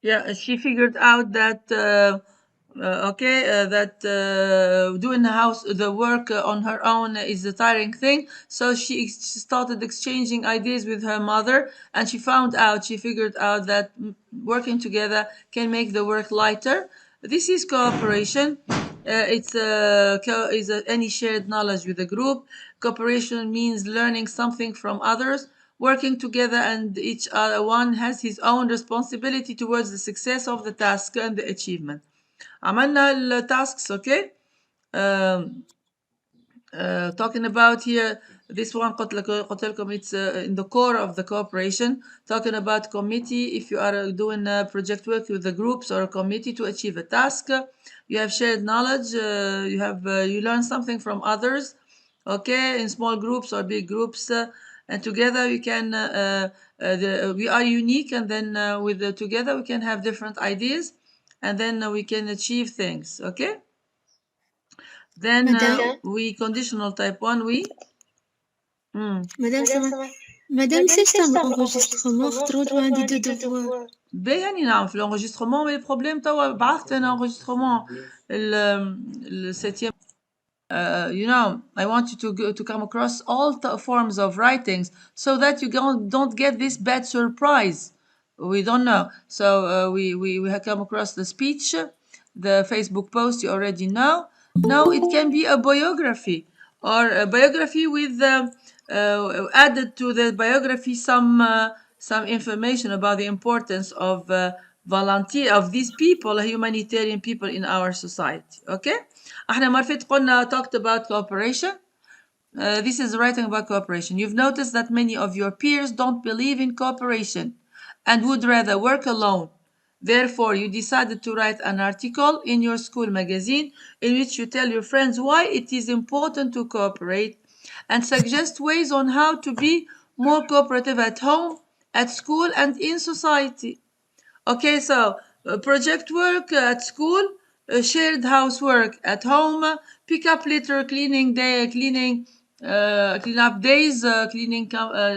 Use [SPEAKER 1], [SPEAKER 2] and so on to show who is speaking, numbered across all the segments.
[SPEAKER 1] Yeah, she figured out that doing the work on her own is a tiring thing. So she started exchanging ideas with her mother, and she figured out that working together can make the work lighter. This is cooperation. Any shared knowledge with a group. Cooperation means learning something from others, working together, and each other one has his own responsibility towards the success of the task and the achievement. عملنا التاسكس. Okay. um, talking about here this one قلت لكم it's in the core of the cooperation, talking about committee. If you are doing a project work with the groups or a committee to achieve a task, you have shared knowledge, you learn something from others, okay, in small groups or big groups, and together we can we are unique, and then together we can have different ideas, and then we can achieve things. Okay. Then
[SPEAKER 2] Madame,
[SPEAKER 1] we conditional type 1 we.
[SPEAKER 2] Madame, ça va. Madame, système l'enregistrement, خطروا عندي دو devoirs.
[SPEAKER 1] باهي نعم في الانغجسترومون، مي البروبليم توا بعثت انا انغجسترومون السيتيام. You know, I want you to come across all forms of writings so that you don't get this bad surprise. We don't know. So we have come across the speech, the Facebook post you already know. Now it can be a biography, or a biography with added to the biography some information about the importance of volunteer of these people, humanitarian people in our society. Okay. احنا مرة قلنا talked about cooperation. This is writing about cooperation. You've noticed that many of your peers don't believe in cooperation and would rather work alone. Therefore, you decided to write an article in your school magazine in which you tell your friends why it is important to cooperate and suggest ways on how to be more cooperative at home, at school, and in society. Okay, so project work at school, shared housework at home, pick up litter, cleaning day, clean up days,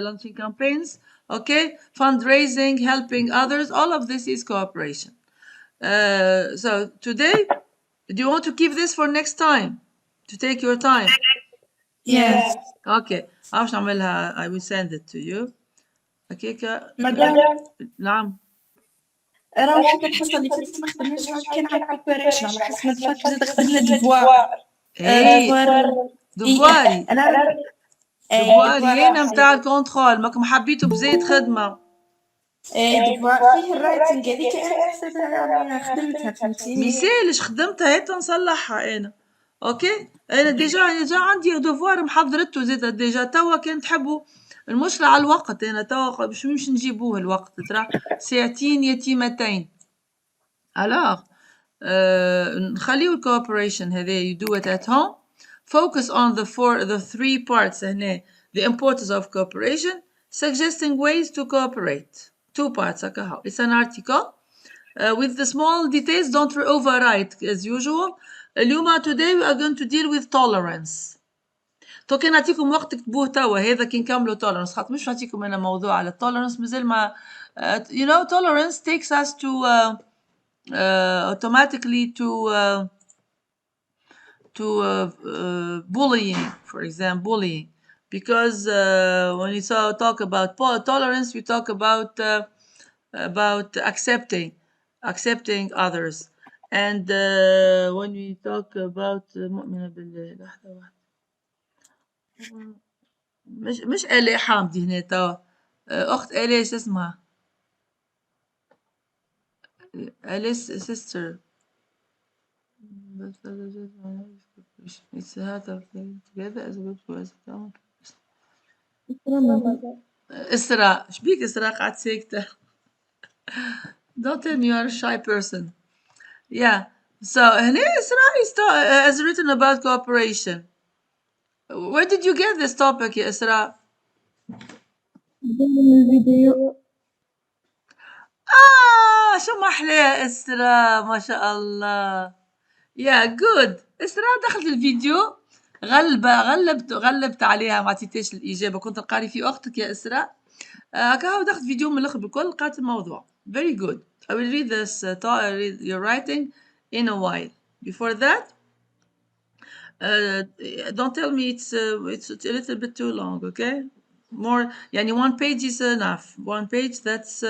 [SPEAKER 1] launching campaigns. Okay, fundraising, helping others. All of this is cooperation. So today, do you want to keep this for next time? To take your time.
[SPEAKER 2] Yes.
[SPEAKER 1] Okay. عارفش نعملها. I will send it to you. هكاكا.
[SPEAKER 2] Madame,
[SPEAKER 1] نعم.
[SPEAKER 2] راهو حتى الحصة اللي فاتت ما خدمناش كان على الكوبريشن، على الحصة اللي فاتت زاد خدمنا دفوار.
[SPEAKER 1] ايه
[SPEAKER 2] دفواري.
[SPEAKER 1] دفواري دفواري انا متاع الكونترول، ماكم حبيتوا بزيد خدمة.
[SPEAKER 2] دفوار فيه الرايتنج هذيك انا حسيتها خدمتها فهمتيني.
[SPEAKER 1] ميسالش خدمتها هيك نصلحها انا. اوكي انا ديجا عندي دفوار محضرته زيد ديجا توا كان تحبوا. المشكلة على الوقت، انا توا مش نجيبوه الوقت، ترى ساعتين يتيمتين. alors نخليو الكوبريشن هذا you do it at home. Focus on the three parts هنا. The importance of cooperation, suggesting ways to cooperate. Two parts هكا. It's an article with the small details. Don't overwrite as usual. اليوم today we are going to deal with tolerance. تو كان نعطيكم وقت تكتبوه توا هذا كي نكملوا tolerance، خاطر مش نعطيكم انا موضوع على tolerance مازال ما you know tolerance takes us to automatically to bullying, for example, bullying, because when you talk about tolerance, we talk about accepting others, and when we talk about مؤمنة بالله لحظة واحدة مش آلاء حامدي هنا توا أخت آلاء شو اسمها آلاء sister. It's hard of together as a group to us. إسراء شبيك إسراء قاعد ساكتة. Don't tell me you are a shy person. Yeah. So هنا إسراء has written about cooperation. Where did you get this topic يا إسراء؟
[SPEAKER 2] الفيديو.
[SPEAKER 1] شو ما أحلى إسراء ما شاء الله. Yeah good. إسراء دخلت الفيديو غلبت عليها، ما عطيتهاش الإجابة، كنت نقاري في أختك يا إسراء. هكا دخلت فيديو من الآخر بالكل لقات الموضوع. Very good. I will read this, read your writing in a while. Before that, uh, don't tell me it's a little bit too long, okay? More, يعني one page is enough. One page, that's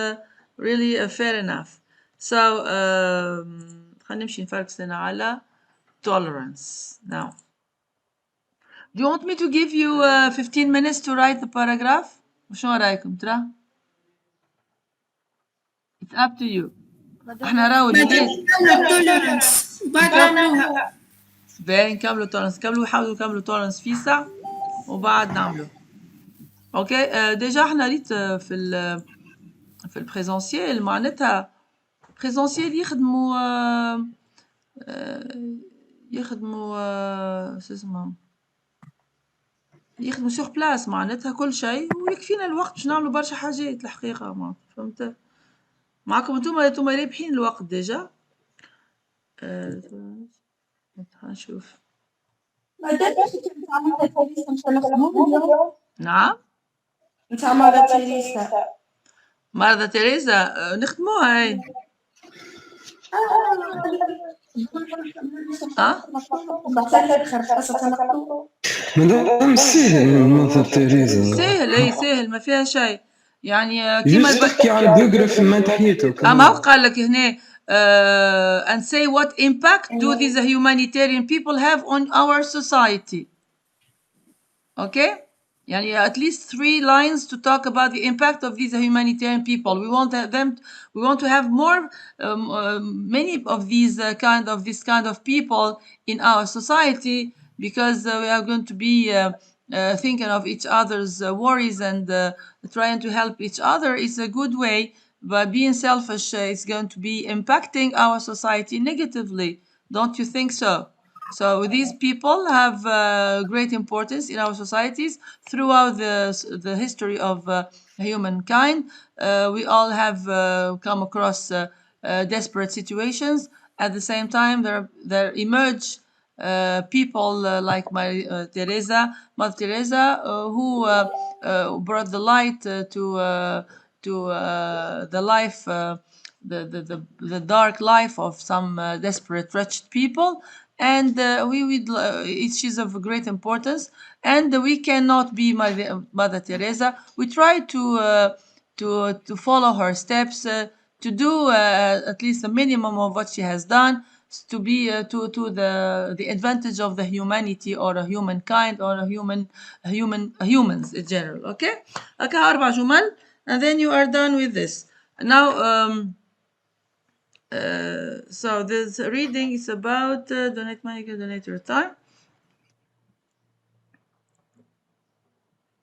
[SPEAKER 1] really fair enough. So خلينا نمشي نفركس هنا على tolerance now. Do you want me to give you 15 minutes to write the paragraph? وشو رايكم ترى؟ It's up to you. احنا راو debate.
[SPEAKER 2] tolerance بعد نعملوها.
[SPEAKER 1] باين نكملوا tolerance، كملوا حاولوا كملوا tolerance في ساعة وبعد نعمله. اوكي ديجا احنا ريت في البريزونسيال معناتها بريزونسيال يخدموا شو اسمه يخدموا سور بلاس معناتها كل شيء ويكفينا الوقت باش نعملوا برشا حاجات الحقيقة ما فهمت معكم انتم رابحين الوقت ديجا نشوف نعم
[SPEAKER 2] نتاع مرة تيريسا
[SPEAKER 1] مرضى تيريزا نخدموها هاي
[SPEAKER 3] مدام سهل ماذر تيريزا
[SPEAKER 1] سهل اي سهل ما فيها شيء يعني
[SPEAKER 3] كيما تحكي على البيوغرافي ما تحيته
[SPEAKER 1] اما هو قال لك هنا and say what impact do these humanitarian people have on our society. Okay, يعني at least 3 lines to talk about the impact of these humanitarian people. We want to have more many of these this kind of people in our society because we are going to be thinking of each other's worries and trying to help each other is a good way, but being selfish is going to be impacting our society negatively. Don't you think so? So these people have great importance in our societies throughout the history of humankind. We all have come across desperate situations. At the same time, there emerge people like Mother Teresa, who brought the light to the life. The dark life of some desperate, wretched people, and she's of great importance. And we cannot be Mother Teresa. We try to follow her steps, to do at least a minimum of what she has done, to be to the advantage of the humanity or a humankind or humans in general. Okay, okay, أربع جمل, and then you are done with this. Now, so this reading is about donate money, donate your time.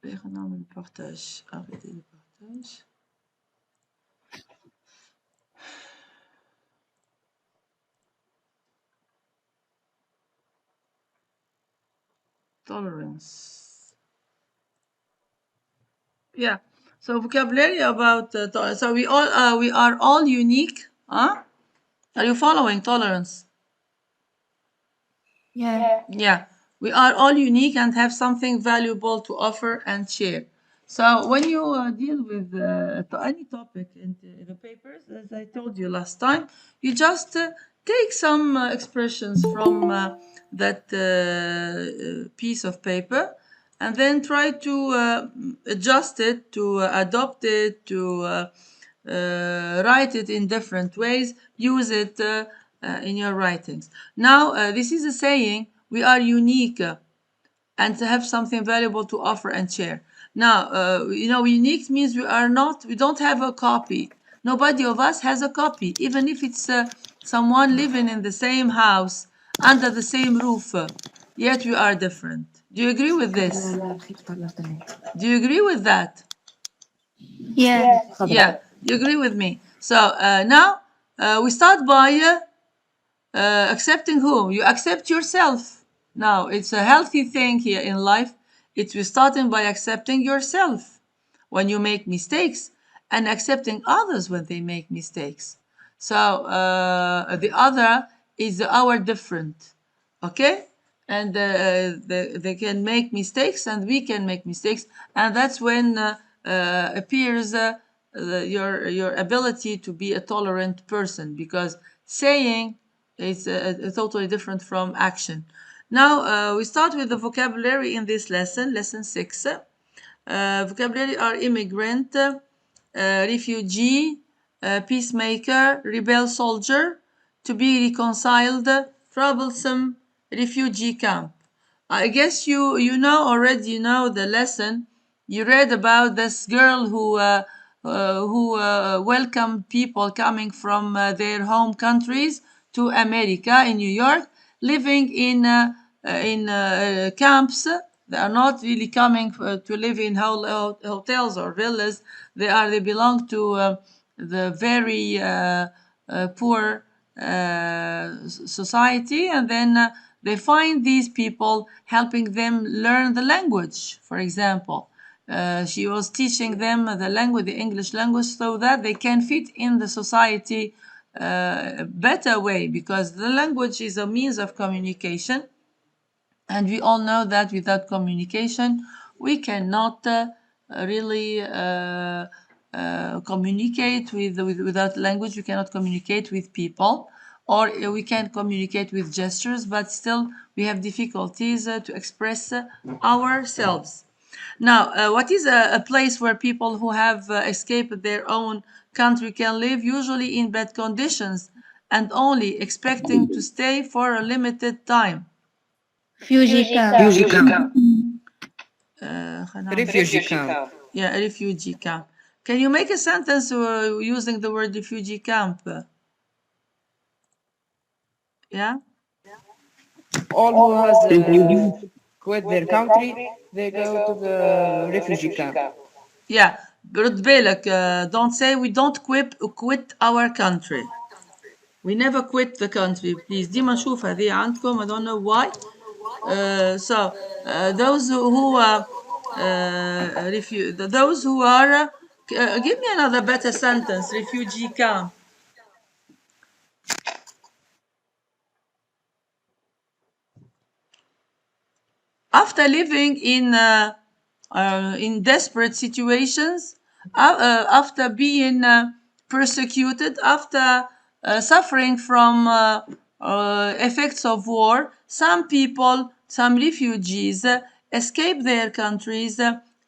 [SPEAKER 1] نعمل partage, arrêter le partage. Tolerance. Yeah. So vocabulary about so we are all unique. Huh? Are you following tolerance?
[SPEAKER 2] Yeah.
[SPEAKER 1] Yeah. We are all unique and have something valuable to offer and share. So when you deal with any topic in the papers, as I told you last time, you just take some expressions from that piece of paper and then try to adjust it, to adopt it, to write it in different ways, use it in your writings. Now, this is a saying, we are unique and to have something valuable to offer and share. Now, unique means we don't have a copy. Nobody of us has a copy, even if it's someone living in the same house, under the same roof, yet we are different. Do you agree with this? Do you agree with that?
[SPEAKER 2] Yeah.
[SPEAKER 1] Yeah, you agree with me. So now we start by accepting whom? You accept yourself. Now, it's a healthy thing here in life. It's starting by accepting yourself when you make mistakes and accepting others when they make mistakes. So the other is our different, okay? And they can make mistakes and we can make mistakes. And that's when appears your ability to be a tolerant person, because saying is totally different from action. Now we start with the vocabulary in this lesson, lesson 6. Vocabulary are immigrant, refugee, peacemaker, rebel soldier, to be reconciled, troublesome, refugee camp. I guess you know already, you know the lesson. You read about this girl who welcomed people coming from their home countries to America in New York, living in camps. They are not really coming to live in hotels or villas. They belong to the very poor society, and then they find these people helping them learn the language. For example, she was teaching them the language, the English language, so that they can fit in the society better way, because the language is a means of communication, and we all know that without communication we cannot really communicate without language. We cannot communicate with people, or we can communicate with gestures, but still we have difficulties to express ourselves. Now, what is a place where people who have escaped their own country can live, usually in bad conditions and only expecting to stay for a limited time?
[SPEAKER 2] refugee camp.
[SPEAKER 3] Refugee camp.
[SPEAKER 1] خلينا نعمل-
[SPEAKER 3] Refugee camp.
[SPEAKER 1] Yeah, a refugee camp. Can you make a sentence using the word refugee camp? Yeah?
[SPEAKER 4] All who has quit their country, they go to the refugee camp.
[SPEAKER 1] Yeah. برد بالك, don't say we don't quit our country. We never quit the country, please. ديما نشوف هذه عندكم. I don't know why. So those who those who are give me another better sentence. Refugee camp. After living in desperate situations, after being persecuted, after suffering from effects of war, some people, some refugees, escape their countries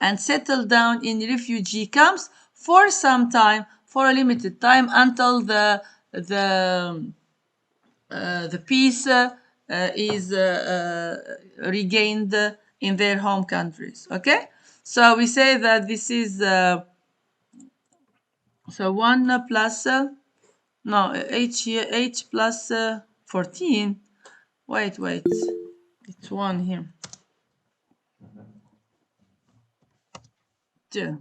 [SPEAKER 1] and settle down in refugee camps for some time, for a limited time, until the peace is regained in their home countries. Okay, so we say that this is so 1 plus no h here, h plus 14. Wait, it's 1 here. 2.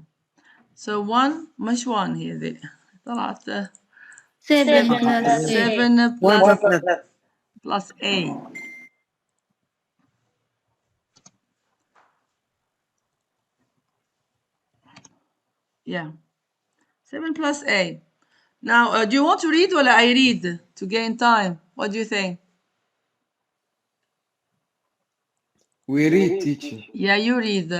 [SPEAKER 1] So 1 مش 1 here دي طلعت
[SPEAKER 2] 7 plus
[SPEAKER 1] 7
[SPEAKER 3] One
[SPEAKER 1] plus A. Yeah, 7 plus A. Now, do you want to read or I read to gain time? What do you think?
[SPEAKER 3] We read, teacher.
[SPEAKER 1] Yeah, you read,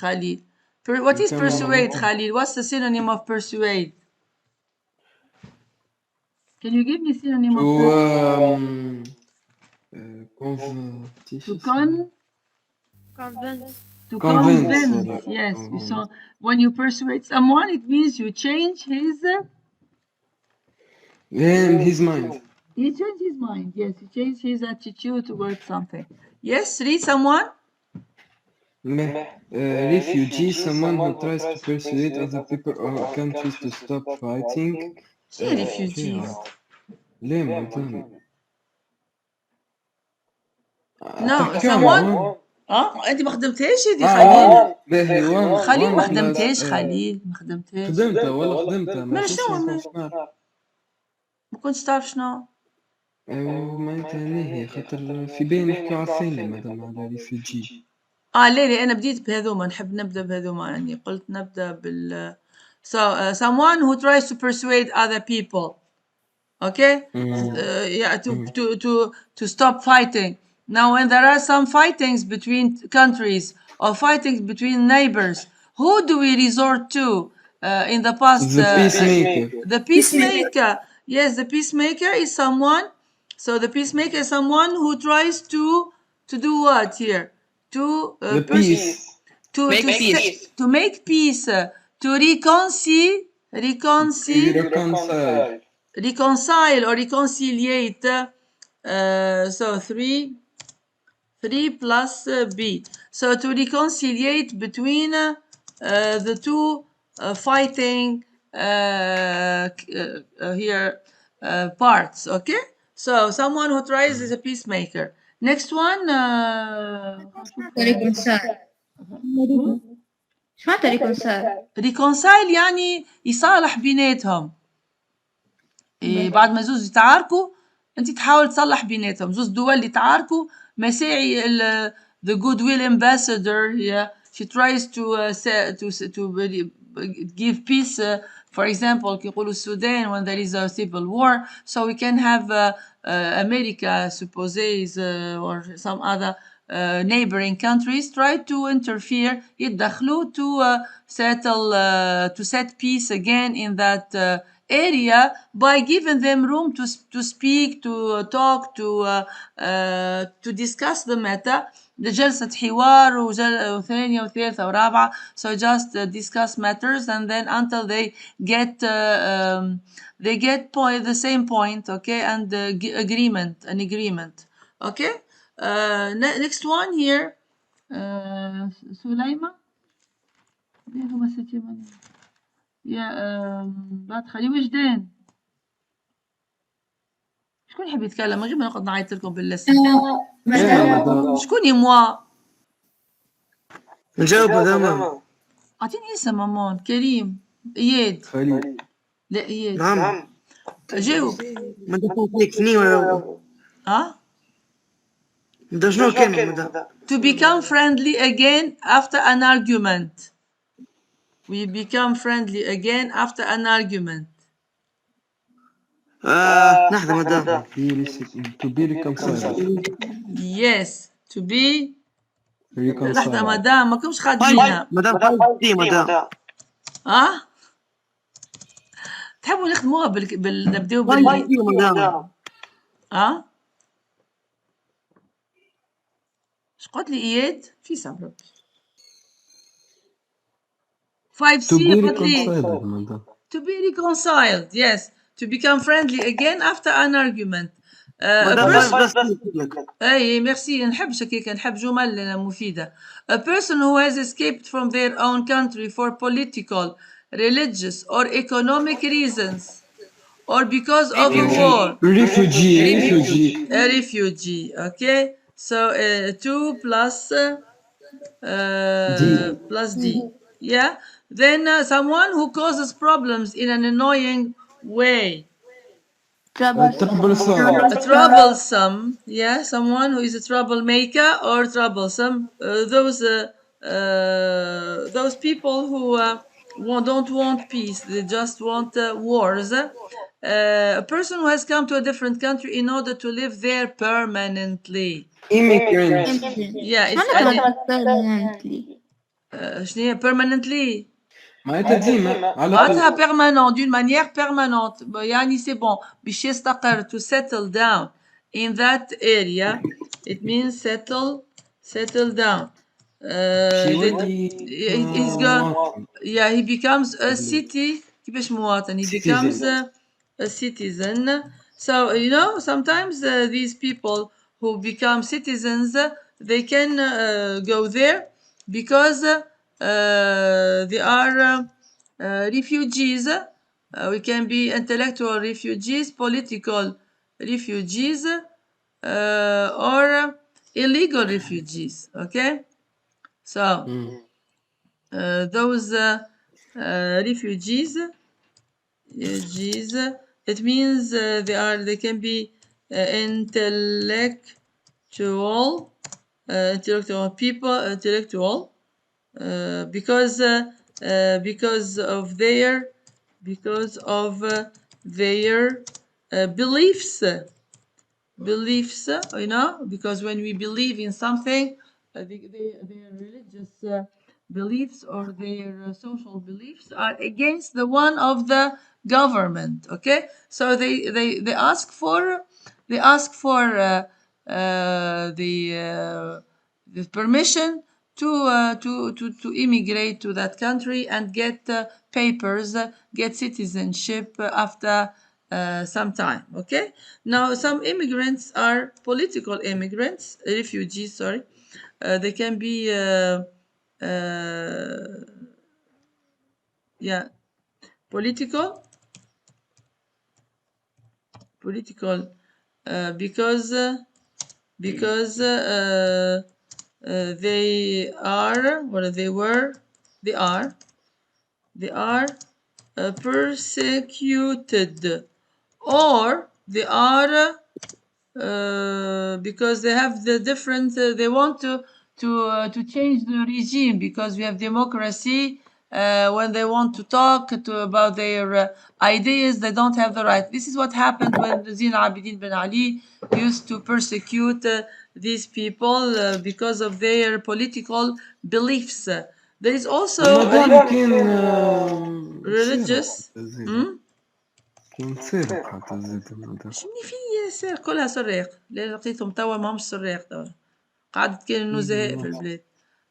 [SPEAKER 1] Khalid. What is
[SPEAKER 3] Come
[SPEAKER 1] persuade,
[SPEAKER 3] on.
[SPEAKER 1] Khalid? What's the synonym of persuade? Can you give me synonym of persuade?
[SPEAKER 3] Teacher.
[SPEAKER 1] To
[SPEAKER 3] Convince.
[SPEAKER 1] convince. Yes. So when you persuade someone, it means you change his.
[SPEAKER 3] His mind.
[SPEAKER 1] He changed his mind. Yes, he changed his attitude towards something. Yes, read someone.
[SPEAKER 3] Refugee, someone who tries to persuade other people or countries to stop fighting.
[SPEAKER 1] Yeah, refugees.
[SPEAKER 3] ليه ما دام
[SPEAKER 1] No, someone. انت ما خدمتهاش هذه
[SPEAKER 3] خليل.
[SPEAKER 1] خليل. خليل ما
[SPEAKER 3] one
[SPEAKER 1] خدمتهاش
[SPEAKER 3] plus-
[SPEAKER 1] خليل ما خدمتهاش.
[SPEAKER 3] خدمتها والله خدمتها
[SPEAKER 1] ما
[SPEAKER 3] ما
[SPEAKER 1] شنو ما كنتش تعرف شنو.
[SPEAKER 3] معناتها هي خاطر في بالي نحكيو على الثاني مادام على ريفيجي.
[SPEAKER 1] لا انا بديت بهذوما، نحب نبدا بهذوما، يعني قلت نبدا بال so someone who tries to persuade other people, okay, yeah, to stop fighting. Now when there are some fightings between countries or fightings between neighbors, who do we resort to? in the past.
[SPEAKER 3] The peacemaker.
[SPEAKER 1] The peacemaker. Yes, the peacemaker is someone. So the peacemaker is someone who tries to do what here? To
[SPEAKER 3] The peace.
[SPEAKER 1] to
[SPEAKER 4] Make
[SPEAKER 1] to
[SPEAKER 4] peace.
[SPEAKER 1] to make peace, to reconcile
[SPEAKER 3] Reconcile.
[SPEAKER 1] or reconciliate. So 3 plus b. So to reconciliate between the two fighting here parts. Okay. So someone who tries is a peacemaker. Next one.
[SPEAKER 5] reconcile. شو معناتها reconcile؟
[SPEAKER 1] reconcile يعني يصالح بيناتهم. إيه بعد ما زوز يتعاركوا انت تحاول تصلح بيناتهم. زوز دول اللي يتعاركوا مساعي the goodwill ambassador here. She tries to give peace. For example, كي يقولوا السودان when there is a civil war, so we can have America supposes or some other neighboring countries try to interfere يتدخلوا to set peace again in that area by giving them room to speak, to talk, to discuss the matter. جلسة حوار وثانية وثالثة ورابعة. So just discuss matters and then until they get the same point, okay, and an agreement, okay. Next one here. سليمة. يا لا تخليه وجدان. شكون يحب يتكلم من غير ما نقعد نعيط لكم باللسان؟ شكون يموا؟
[SPEAKER 4] نجاوب مدام.
[SPEAKER 1] اعطيني اسم مامان. كريم. اياد.
[SPEAKER 3] خليل.
[SPEAKER 1] لا اياد.
[SPEAKER 4] نعم.
[SPEAKER 1] جاوب.
[SPEAKER 4] ما تفوتني ولا ده شنو كلمة مدام؟
[SPEAKER 1] To become friendly again after an argument. We become friendly again after an argument.
[SPEAKER 4] لحظة مدام.
[SPEAKER 3] To be reconciled.
[SPEAKER 1] Yes. To be. لحظة
[SPEAKER 3] Reconciled.
[SPEAKER 1] مدام ما كنتش خادمينها.
[SPEAKER 4] مدام دي مدام.
[SPEAKER 1] تحبوا نخدموها نبداو
[SPEAKER 4] دي مدام.
[SPEAKER 1] اش قلت لي اياد؟ في صبر. 5C
[SPEAKER 3] To be
[SPEAKER 1] قلت لي.
[SPEAKER 3] reconciled, madam.
[SPEAKER 1] To be reconciled, yes. To become friendly again after an argument. اي ميرسي. نحبش هكاك، نحب جمل مفيدة. A person who has escaped from their own country for political, religious or economic reasons or because of a war.
[SPEAKER 3] Refugee.
[SPEAKER 1] A refugee, okay. So 2 plus D. Yeah. Then someone who causes problems in an annoying way. Troublesome. Yeah. Someone who is a troublemaker or troublesome. Those people who don't want peace. They just want wars. A person who has come to a different country in order to live there permanently.
[SPEAKER 3] Immigrant.
[SPEAKER 1] Yeah, it's
[SPEAKER 5] permanently.
[SPEAKER 1] شنو هي permanently؟
[SPEAKER 3] معناتها ديما على
[SPEAKER 1] معناتها permanent d'une manière permanente. يعني c'est bon باش يستقر to settle down in that area. It means settle down. He's he becomes a city. كيفاش مواطن. He becomes a citizen. So you know sometimes these people who become citizens they can go there because they are refugees. We can be intellectual refugees, political refugees, or illegal refugees. Okay, so those refugees, it means they can be intellectual people, because of their beliefs, you know, because when we believe in something, their religious beliefs or their social beliefs are against the one of the government. Okay, so they ask for the permission to immigrate to that country and get papers, get citizenship after some time. Okay, now some immigrants are political immigrants, refugees. Sorry, they can be yeah, political, political, because they are, what they were, they are they are persecuted, or they are because they have the different they want to change the regime, because we have democracy. When they want to talk about their ideas, they don't have the right. This is what happened when Zine Abidin Ben Ali used to persecute these people because of their political beliefs. There is also
[SPEAKER 3] مدام كان
[SPEAKER 1] religious.
[SPEAKER 3] كان سارق حتى زيد المدام.
[SPEAKER 1] شني في سير كلها سراق، اللي لقيتهم توا ماهمش سراق توا، قعدت كاين النزهاء في البلاد،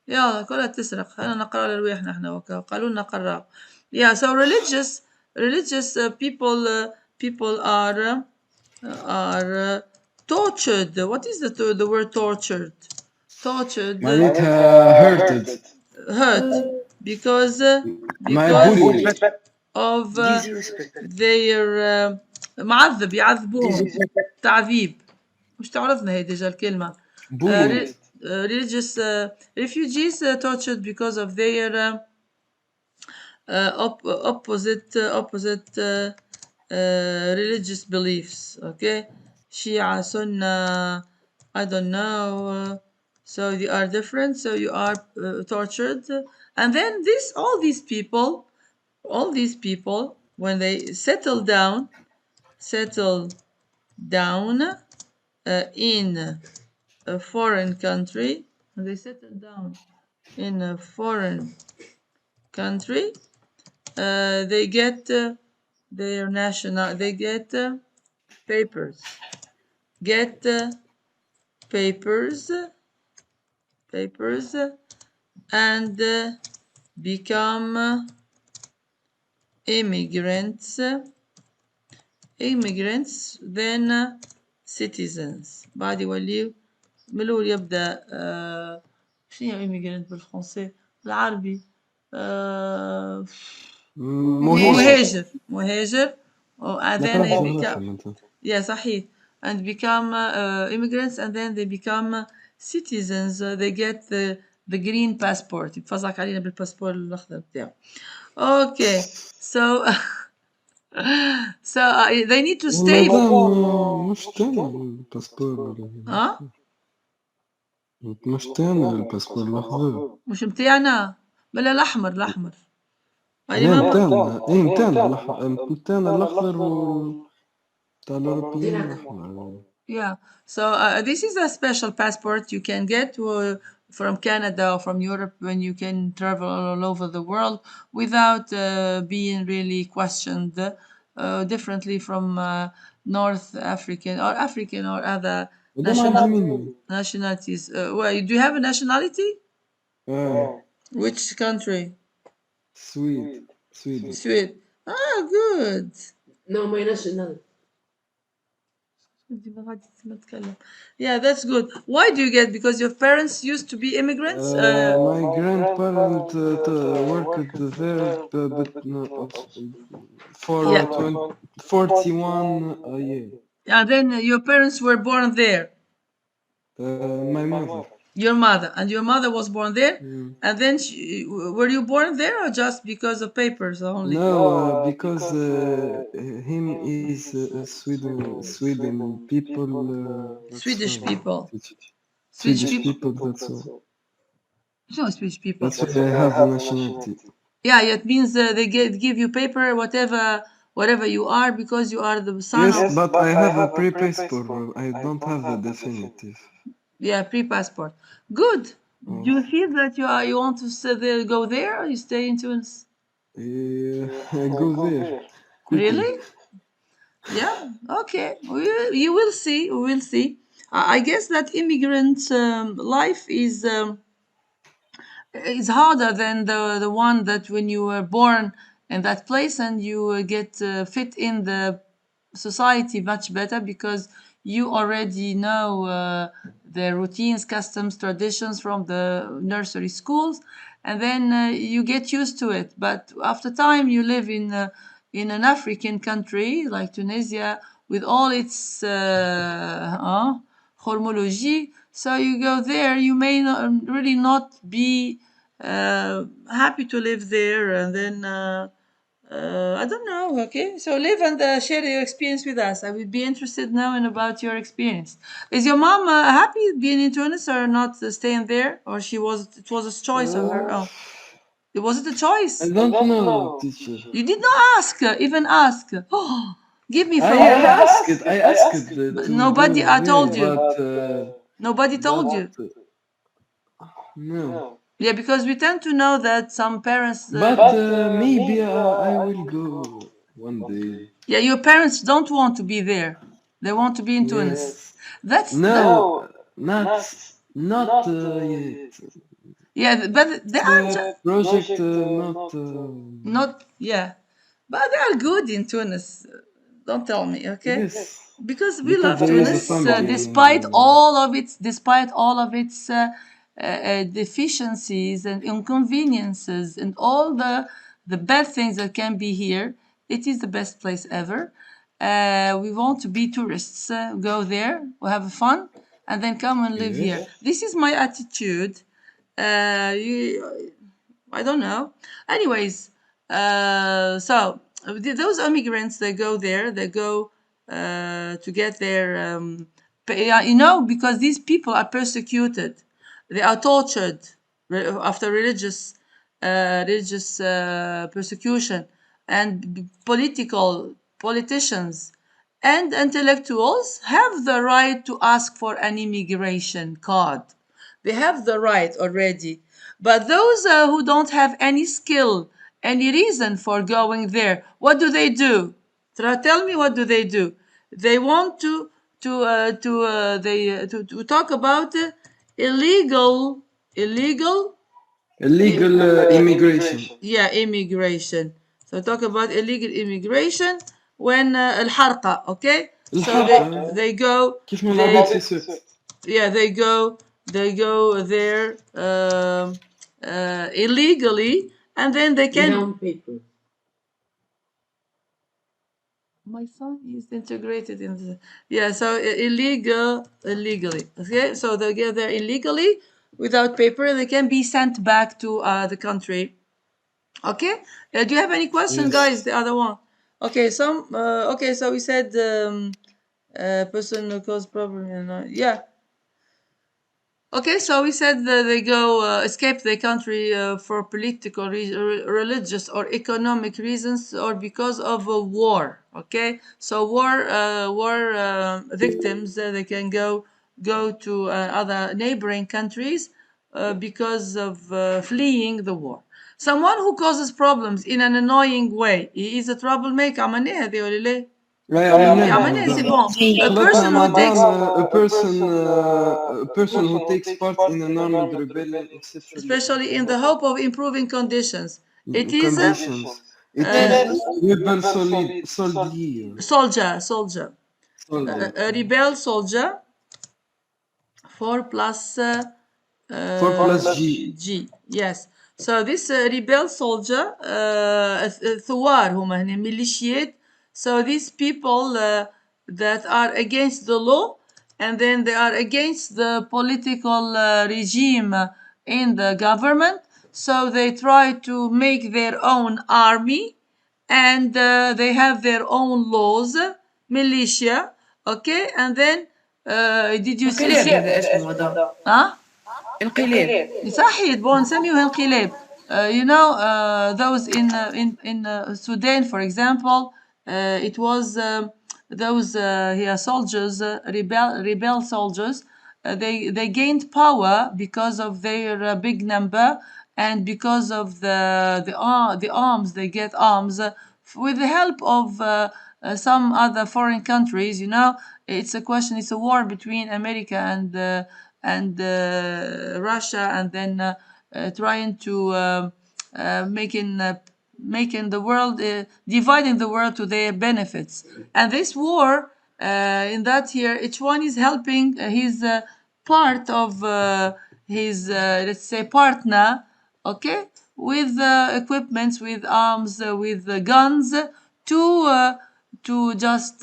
[SPEAKER 1] يلا كلها تسرق. انا نقرا لرواحنا احنا وكا قالوا لنا قراو. Yeah, so religious people are tortured. What is the word tortured? Tortured,
[SPEAKER 3] معناتها
[SPEAKER 1] hurt because
[SPEAKER 3] معقولة.
[SPEAKER 1] of their معذب، يعذبوهم تعذيب. مش تعرضنا هي ديجا الكلمة.
[SPEAKER 3] bullied.
[SPEAKER 1] Religious refugees tortured because of their opposite religious beliefs. Okay, Shia, Sunnah, I don't know. So they are different. So you are tortured, and then all these people, when they settle down in a foreign country, when they settle down in a foreign country, they get their national, they get papers, and become immigrants, then citizens. بعد يوليو من الأول يبدأ شنو immigrant بالفرنسي بالعربي؟ مهاجر and then they become صحيح, and become immigrants, and then they become citizens. They get the green passport. يتفزعك علينا بالباسبور الأخضر بتاعه. Okay, so they need to stay.
[SPEAKER 3] مش تانا الباسبور. مش تانا الباسبور الأخضر.
[SPEAKER 1] مش متاعنا، بلا الأحمر.
[SPEAKER 3] متاعنا الأخضر تاع الأوروبيين الأحمر.
[SPEAKER 1] Yeah, so this is a special passport you can get from Canada or from Europe, when you can travel all over the world without being really questioned, differently from North African or other nationalities. Well, do you have a nationality? Which country? Sweden. Ah, good.
[SPEAKER 6] No, my nationality.
[SPEAKER 1] Yeah, that's good. Why do you get? Because your parents used to be immigrants?
[SPEAKER 3] My grandparents worked there, but for 41 a year.
[SPEAKER 1] And then your parents were born there?
[SPEAKER 3] My mother.
[SPEAKER 1] Your mother. And your mother was born there? And then were you born there, or just because of papers only?
[SPEAKER 3] No, because him is Sweden people.
[SPEAKER 1] Swedish people.
[SPEAKER 3] Swedish people, that's all.
[SPEAKER 1] No, Swedish people.
[SPEAKER 3] That's why I have a nationality.
[SPEAKER 1] Yeah, it means they give you paper, whatever you are, because you are the son of...
[SPEAKER 3] Yes, but I have a pre-passport. I don't have a definitive.
[SPEAKER 1] Yeah, pre-passport. Good.
[SPEAKER 3] Oh.
[SPEAKER 1] Do you feel that you want to go there, or you stay in Tunis?
[SPEAKER 3] Go there quickly.
[SPEAKER 1] Really? Yeah. Okay. You will see. We will see. I guess that immigrant life is harder than the one that when you were born in that place and you get fit in the society much better because you already know the routines, customs, traditions from the nursery schools, and then you get used to it. But after time, you live in an African country like Tunisia with all its hormology. So you go there, you may not, really not be happy to live there, and then I don't know. Okay, so live and share your experience with us. I would be interested knowing about your experience. Is your mom happy being in Tunis or not staying there, or she was? It was a choice of her own. Was it a
[SPEAKER 3] I
[SPEAKER 1] choice?
[SPEAKER 3] don't know, teacher.
[SPEAKER 1] You did not ask, even ask. Oh, give me from.
[SPEAKER 3] I asked
[SPEAKER 1] But
[SPEAKER 3] to
[SPEAKER 1] nobody
[SPEAKER 3] go
[SPEAKER 1] told
[SPEAKER 3] there,
[SPEAKER 1] you. Nobody told
[SPEAKER 3] but
[SPEAKER 1] you.
[SPEAKER 3] no.
[SPEAKER 1] Yeah, because we tend to know that some parents.
[SPEAKER 3] But maybe I will go one day.
[SPEAKER 1] Yeah, your parents don't want to be there. They want to be in Tunis.
[SPEAKER 3] Yes.
[SPEAKER 1] That's that.
[SPEAKER 3] No, not yet.
[SPEAKER 1] Yeah, but they are
[SPEAKER 3] Project not.
[SPEAKER 1] not. Yeah, but they are good in Tunis. Don't tell me, okay?
[SPEAKER 3] Yes,
[SPEAKER 1] Because we
[SPEAKER 3] because
[SPEAKER 1] love
[SPEAKER 3] there is a
[SPEAKER 1] Tunis,
[SPEAKER 3] family.
[SPEAKER 1] despite all of its deficiencies and inconveniences and all the bad things that can be here. It is the best place ever. We want to be tourists. Go there, we have fun, and then come and live here.
[SPEAKER 3] Yes.
[SPEAKER 1] This is my attitude. I don't know. Anyways, those immigrants, they go there, they go to get their, yeah, because these people are persecuted, they are tortured after religious persecution, and politicians and intellectuals have the right to ask for an immigration card. They have the right already. But those who don't have any skill, any reason for going there, what do they do? Tell me, what do they do? They want to talk about illegal
[SPEAKER 3] Illegal immigration.
[SPEAKER 1] yeah, immigration. So talk about illegal immigration when الحرقة, okay? So
[SPEAKER 3] الحرقة
[SPEAKER 1] they go
[SPEAKER 3] كيف ما
[SPEAKER 1] they
[SPEAKER 3] العباد في سوق.
[SPEAKER 1] yeah, they go there illegally, and then they can.
[SPEAKER 6] Without paper.
[SPEAKER 1] My son is integrated in the, yeah, so illegally, okay, so they get there illegally without paper, and they can be sent back to the country. Okay, do you have any question, guys?
[SPEAKER 3] Yes.
[SPEAKER 1] The other one. Okay, okay, so we said person who cause problem, yeah. Okay, so we said that they go escape the country for political, religious, or economic reasons, or because of a war. Okay, so war victims, they can go to other neighboring countries because of fleeing the war. Someone who causes problems in an annoying way, he is a troublemaker. عملناها هذه ولا لا؟
[SPEAKER 3] لا عملناها
[SPEAKER 1] عملناها c'est
[SPEAKER 3] رمضان.
[SPEAKER 1] bon. A
[SPEAKER 3] خلطنا
[SPEAKER 1] person who takes
[SPEAKER 3] a person who takes part in an armed rebellion, etc.
[SPEAKER 1] especially in the hope of improving conditions. It is
[SPEAKER 3] Conditions. It is rebel soldier.
[SPEAKER 1] soldier,
[SPEAKER 3] Soldier.
[SPEAKER 1] a rebel soldier. 4 plus
[SPEAKER 3] 4 plus G.
[SPEAKER 1] G. Yes. So this rebel soldier, ثوار هم هنا militiate. So these people that are against the law, and then they are against the political regime in the government. So they try to make their own army, and they have their own laws, militia. Okay, and then did you
[SPEAKER 4] انقلاب
[SPEAKER 1] see?
[SPEAKER 4] هذا اسمه هذا
[SPEAKER 1] ها؟
[SPEAKER 4] انقلاب.
[SPEAKER 1] صحيح بون نسميوه انقلاب. Those in Sudan, for example, it was those here soldiers, rebel soldiers. they gained power because of their big number and because of the arms. They get arms with the help of some other foreign countries. You know, it's a question. It's a war between America and Russia, and then trying to making the world dividing the world to their benefits. And this war in that year, each one is helping his part of his let's say partner, okay, with equipments, with arms, with guns to just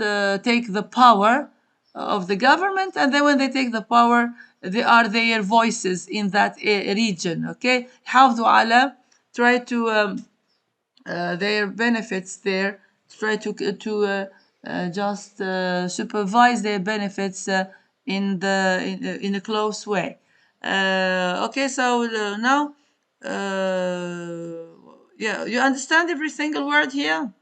[SPEAKER 1] take the power of the government. And then when they take the power, they are their voices in that region. Okay, حافظوا على try to their benefits there, try to just supervise their benefits in a close way. Okay, so now yeah, you understand every single word here?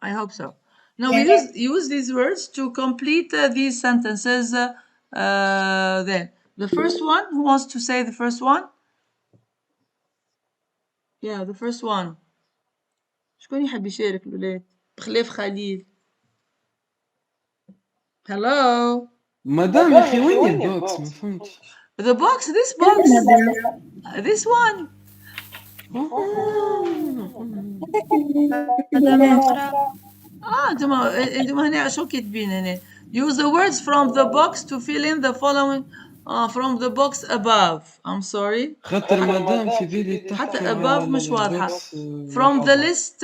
[SPEAKER 1] I hope so. Now we use these words to complete these sentences. Then the first one, who wants to say the first one? Yeah, the first one. شكون يحب يشارك الولاد؟ بخلاف خليل. Hello.
[SPEAKER 3] مدام يا اخي وين البوكس ما فهمتش.
[SPEAKER 1] The box, this box. This one. انتم هنا شو كاتبين هنا؟ Use the words from the box to fill in the following from the box above. I'm sorry.
[SPEAKER 3] خاطر مدام في بالي تحكي
[SPEAKER 1] حتى
[SPEAKER 3] على
[SPEAKER 1] above مش واضحة.
[SPEAKER 3] البوكس،
[SPEAKER 1] From the list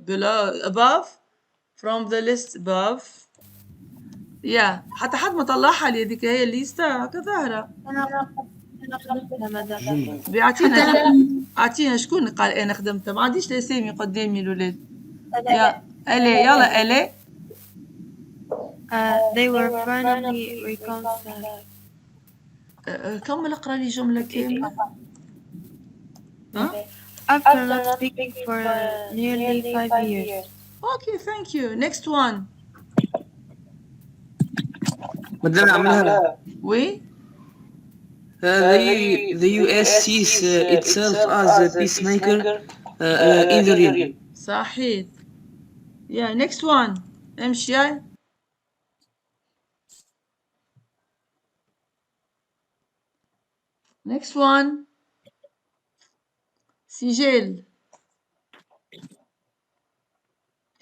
[SPEAKER 1] below above. From the list above. Yeah. حتى حد ما طلعها لي هذيك هي الليستة هكا ظاهرة. بيعطينا شكون قال انا خدمتها؟ ما عنديش الاسامي قدامي الولاد. يا الي يلا الي.
[SPEAKER 7] They were finally reconciled.
[SPEAKER 1] كمل اقرا لي جملة كاملة.
[SPEAKER 7] After not speaking for nearly 5 years.
[SPEAKER 1] Okay, thank you. Next one.
[SPEAKER 8] مدام عملها.
[SPEAKER 1] Oui.
[SPEAKER 8] The US sees itself as a peacemaker in the region.
[SPEAKER 1] صحيح. Yeah, next one. امشي. Next one. سجل.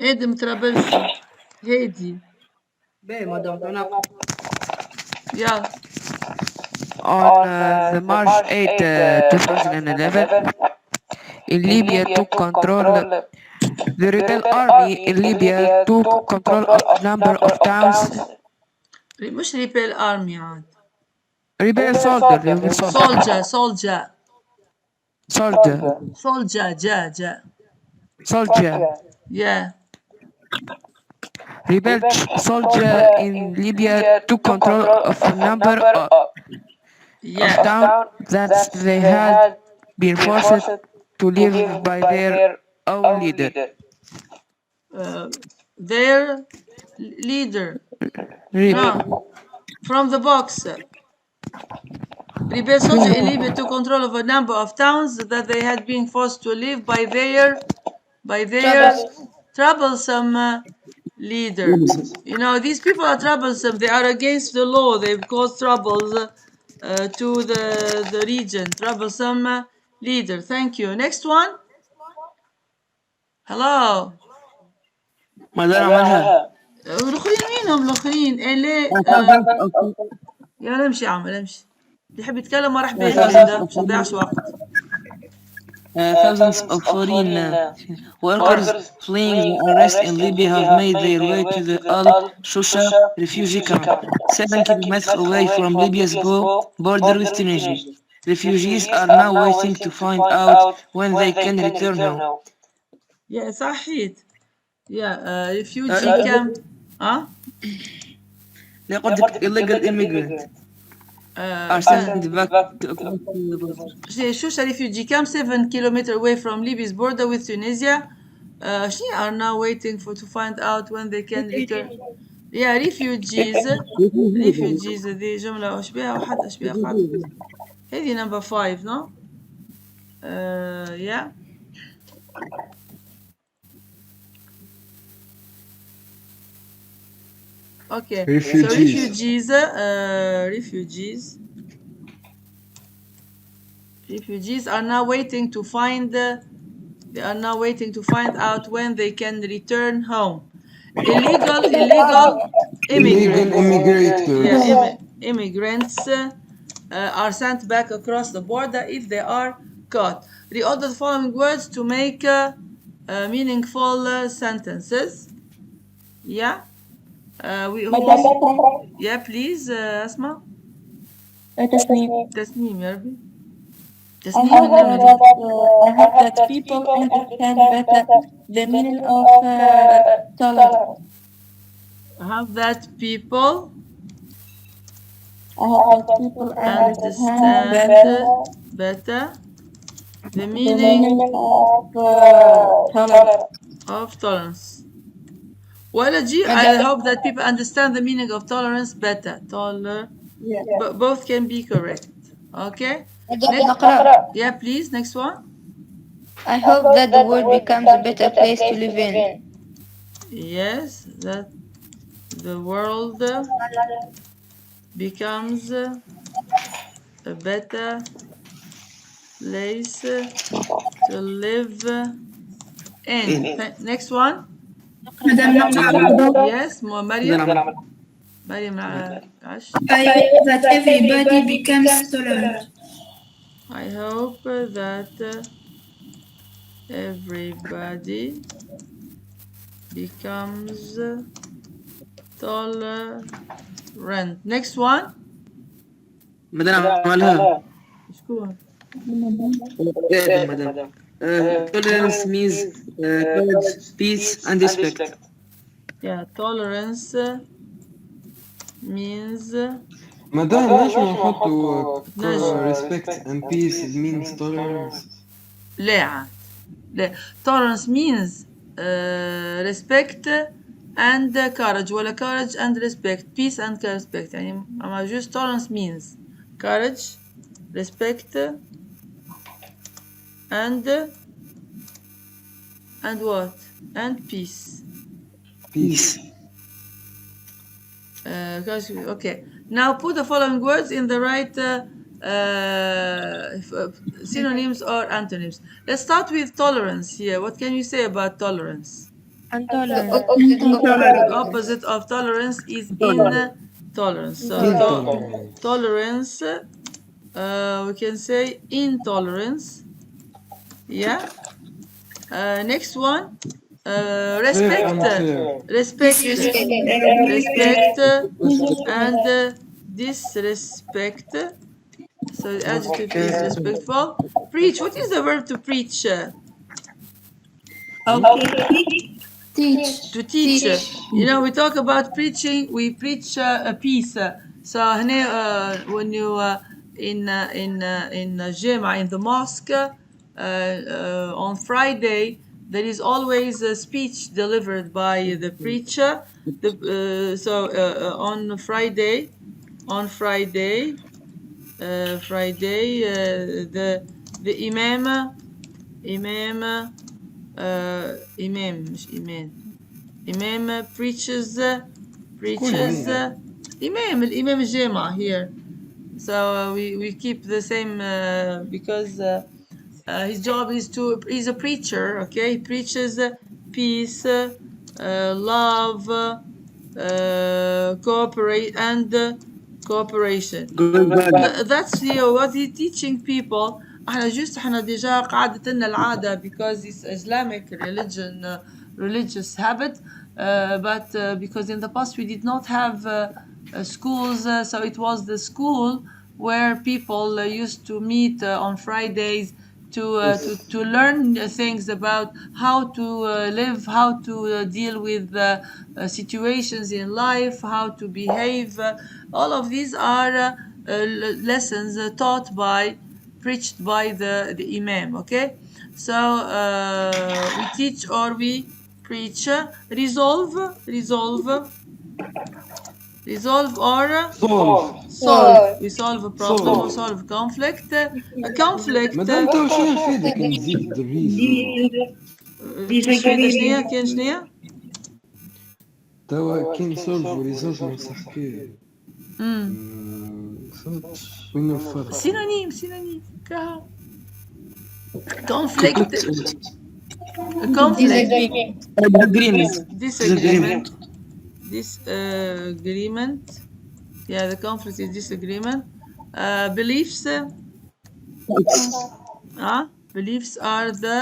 [SPEAKER 1] ادم طرابلسي. هادي.
[SPEAKER 4] باهي مدام أنا
[SPEAKER 1] يلا.
[SPEAKER 4] On the March 8, 2011, in Libya took control. The rebel army in Libya took control of a number of towns.
[SPEAKER 1] مش ريبيل ارمي عاد.
[SPEAKER 4] Rebel soldier. Soldier.
[SPEAKER 1] Yeah.
[SPEAKER 4] Rebel soldier in Libya took control of a number of towns that they had been forced to live by their own leader.
[SPEAKER 1] Their leader. No. From the box. Rebel soldier in Libya took control of a number of towns that they had been forced to live by their troublesome leader. You know, these people are troublesome. They are against the law. They've caused troubles to the region. Troublesome leader. Thank you. Next one. Hello.
[SPEAKER 8] مدام عملها.
[SPEAKER 1] الآخرين مينهم الآخرين؟ يلا امشي يا عمر امشي. اللي يحب يتكلم ما راح بيها مش نضيعش وقت.
[SPEAKER 8] Thousands of foreign workers fleeing the arrest in Libya have made their way to the Al-Shusha refugee camp, 7 kilometers away from Libya's border with Tunisia. Refugees are now waiting to find out when they can return home.
[SPEAKER 1] Yeah, صحيح. Yeah, refugee camp.
[SPEAKER 8] They called illegal immigrants are sent back to
[SPEAKER 1] Shusha refugee camp 7 kilometers away from Libya's border with Tunisia. She are now waiting to find out when they can return. Yeah, refugees. refugees دي جملة أشبيها واحد أشبيها قاعدة. هذه number 5 no? Yeah. Okay.
[SPEAKER 3] Refugees.
[SPEAKER 1] So refugees are now waiting to find. They are now waiting to find out when they can return home. Illegal immigrants.
[SPEAKER 3] immigrators.
[SPEAKER 1] Yeah, immigrants are sent back across the border if they are caught. Reorder the following words to make meaningful sentences. Yeah. Yeah, please, Asma. تسنيم يا ربي.
[SPEAKER 2] I hope that people understand better the meaning of tolerance.
[SPEAKER 1] I hope that people
[SPEAKER 2] understand
[SPEAKER 1] better the meaning of tolerance. Well, I hope that people understand the meaning of tolerance better. Both can be correct. Okay? Yeah, please. Next one.
[SPEAKER 5] I hope that the world becomes a better place to live in.
[SPEAKER 1] Yes, that the world becomes a better place to live in. Next one. Yes, Mariam. Mariam Ash.
[SPEAKER 7] I hope that everybody becomes tolerant.
[SPEAKER 1] I hope that everybody becomes tolerant. Next one.
[SPEAKER 8] مدام عملها.
[SPEAKER 1] شكون؟
[SPEAKER 8] مدام. Tolerance means courage, peace and respect.
[SPEAKER 1] Yeah, tolerance means
[SPEAKER 3] مدام نجم نحطوا respect and peace means tolerance.
[SPEAKER 1] لا. Tolerance means respect and courage ولا courage and respect, peace and respect. يعني أما just tolerance means courage, respect and what? And peace.
[SPEAKER 8] Peace.
[SPEAKER 1] Okay. Now put the following words in the right synonyms or antonyms. Let's start with tolerance here. What can you say about tolerance?
[SPEAKER 7] Intolerant.
[SPEAKER 1] The opposite of tolerance is intolerance. So tolerance, we can say intolerance. Yeah. Next one. Respect and disrespect. So the adjective is respectful. Preach. What is the verb to preach?
[SPEAKER 5] Teach.
[SPEAKER 1] To teach. You know, we talk about preaching. We preach a peace. So when you in Jema, in the mosque, on Friday, there is always a speech delivered by the preacher. On Friday, the imam preaches imam Jema here. So we keep the same because his job is he's a preacher, okay? He preaches peace, love, cooperation. That's what he's teaching people. احنا ديجا قعدت لنا العادة because it's Islamic religious habit, but because in the past we did not have schools, so it was the school where people used to meet on Fridays to learn things about how to live, how to deal with situations in life, how to behave. All of these are lessons preached by the imam. Okay, so we teach or we preach. Resolve resolve or
[SPEAKER 3] solve.
[SPEAKER 1] solve. We solve a problem or
[SPEAKER 3] Solve.
[SPEAKER 1] solve conflict. A conflict
[SPEAKER 3] مادام تو شنو نفيدك نزيد الريزون؟
[SPEAKER 1] تفيد شنيا كاين شنيا؟
[SPEAKER 3] توا كي نسولف وريزولف ما نصحكي. وين الفرق؟
[SPEAKER 1] سينونيم كهو. conflict disagreement. Yeah, the conflict is disagreement. Beliefs. Beliefs are the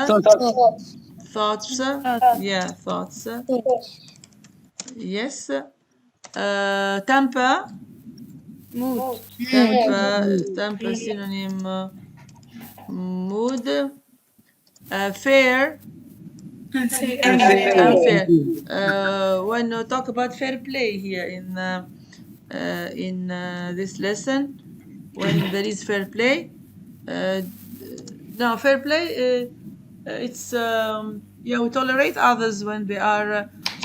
[SPEAKER 1] thoughts. Yeah, thoughts. Yes. Temper.
[SPEAKER 5] Mood.
[SPEAKER 1] Temper synonym. Mood. Fair. Unfair. When we talk about fair play here in this lesson, when there is fair play, no fair play. It's we tolerate others when they are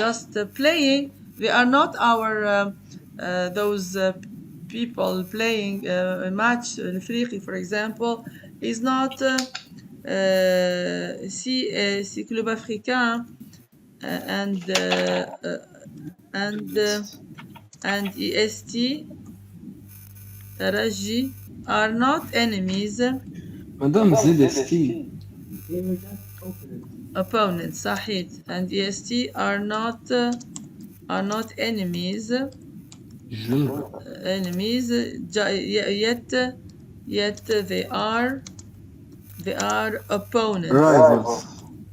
[SPEAKER 1] just playing. They are not our those people playing a match. Afriqi, for example, is not. Si club africain and EST Taraji are not enemies.
[SPEAKER 3] مادام ZST
[SPEAKER 1] Opponents, صحيح. And EST are not enemies. Enemies. Yet they are opponents.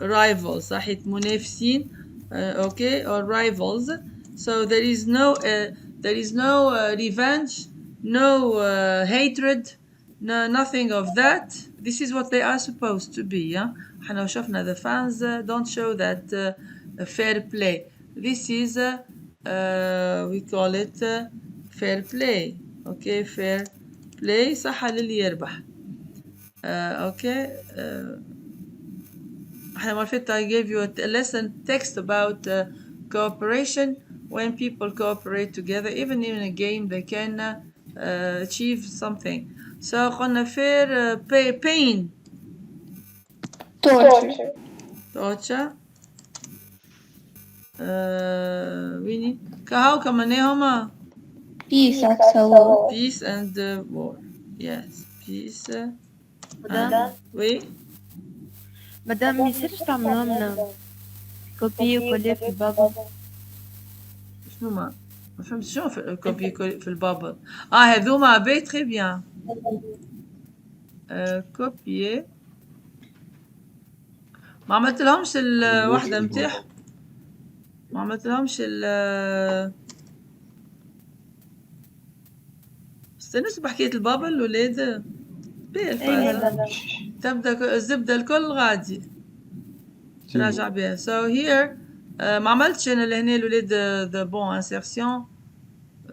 [SPEAKER 1] Rivals. صحيح. منافسين. Okay, or rivals. So there is no revenge, no hatred, no nothing of that. This is what they are supposed to be. احنا شفنا the fans don't show that fair play. This is we call it fair play. Okay, fair play. صح للي يربح. Okay. I gave you a lesson text about cooperation. When people cooperate together, even in a game, they can achieve something. So, قلنا fair pain. Torture. ويني كهو كمان هما
[SPEAKER 5] Peace أكسو.
[SPEAKER 1] peace and war. Yes, peace.
[SPEAKER 7] مدام
[SPEAKER 1] Oui.
[SPEAKER 7] مدام ما يصيرش تعملوا لنا كوبي وكولي في البابل.
[SPEAKER 1] شنو ما فهمت شنو في الكوبي في البابل. هذوما بي تري بيان. كوبي ما عملت لهمش الوحده متاعهم. ما عملت لهمش استنسوا بحكايه البابل الولاد. تبدا الزبده الكل غادي تراجع بها. So here ما عملتش انا لهنا الولاد the bon insertion.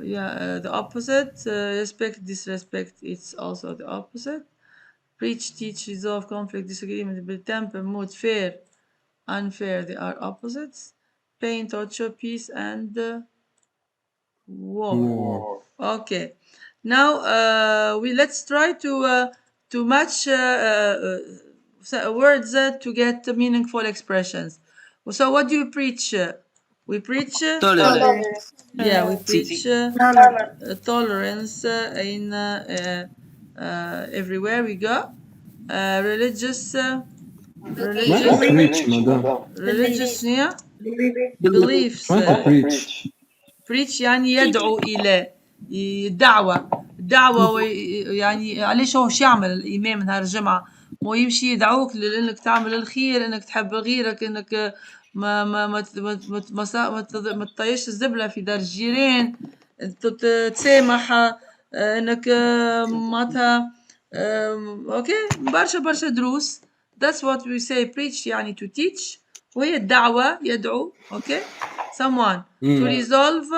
[SPEAKER 1] Yeah, the opposite. Respect, disrespect, it's also the opposite. Preach, teach, resolve, conflict, disagreement, temper, mood, fair, unfair, they are opposites. Pain, torture, peace, and war. Okay. Now let's try to match words to get meaningful expressions. So what do you preach? We preach
[SPEAKER 8] Tolerance.
[SPEAKER 1] Yeah, we preach tolerance in everywhere we go. Religious
[SPEAKER 3] preach مدام.
[SPEAKER 1] religious beliefs.
[SPEAKER 3] preach.
[SPEAKER 1] preach يعني يدعو إلى دعوة يعني علاش هو شو يعمل الإمام نهار الجمعة؟ مو يمشي يدعوك لأنك تعمل الخير، إنك تحب غيرك، إنك ما تطيش الزبلة في دار الجيران، تسامح، إنك معناتها أوكي برشا دروس. That's what we say preach يعني to teach. وهي الدعوة يدعو. Okay. Someone to resolve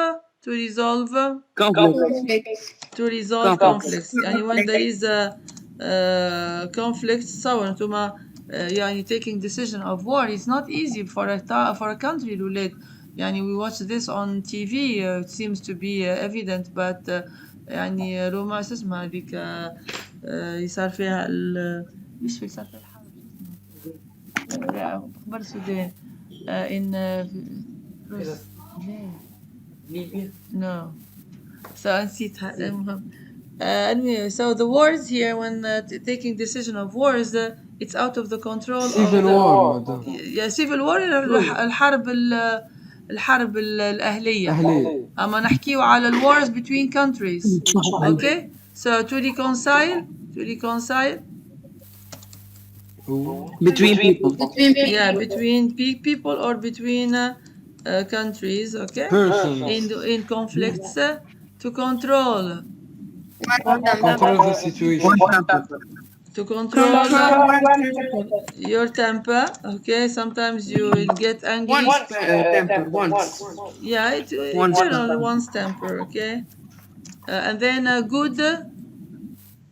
[SPEAKER 1] conflicts. يعني when there is a conflict تصور انتم يعني taking decision of war. It's not easy for a country الولاد يعني we watch this on TV. It seems to be evident, but يعني روما شو اسمها هذيك يصير فيها مش في صار فيها الحرب أخبار السودان in روس ليه
[SPEAKER 6] ليبيا
[SPEAKER 1] no so نسيتها المهم anyway so the wars here when taking decision of wars it's out of the control of
[SPEAKER 3] Civil
[SPEAKER 1] the
[SPEAKER 3] war مدام.
[SPEAKER 1] yeah, civil war الحرب الحرب الأهلية
[SPEAKER 3] أهلية.
[SPEAKER 1] أما نحكيو على ال wars between countries okay so to reconcile
[SPEAKER 8] Between people.
[SPEAKER 1] yeah between people or between countries okay
[SPEAKER 3] Persons.
[SPEAKER 1] in conflicts to control
[SPEAKER 3] Control the situation.
[SPEAKER 1] to control your temper okay sometimes you will get angry
[SPEAKER 4] temper once.
[SPEAKER 1] yeah it
[SPEAKER 8] One's
[SPEAKER 1] generally one's temper okay and then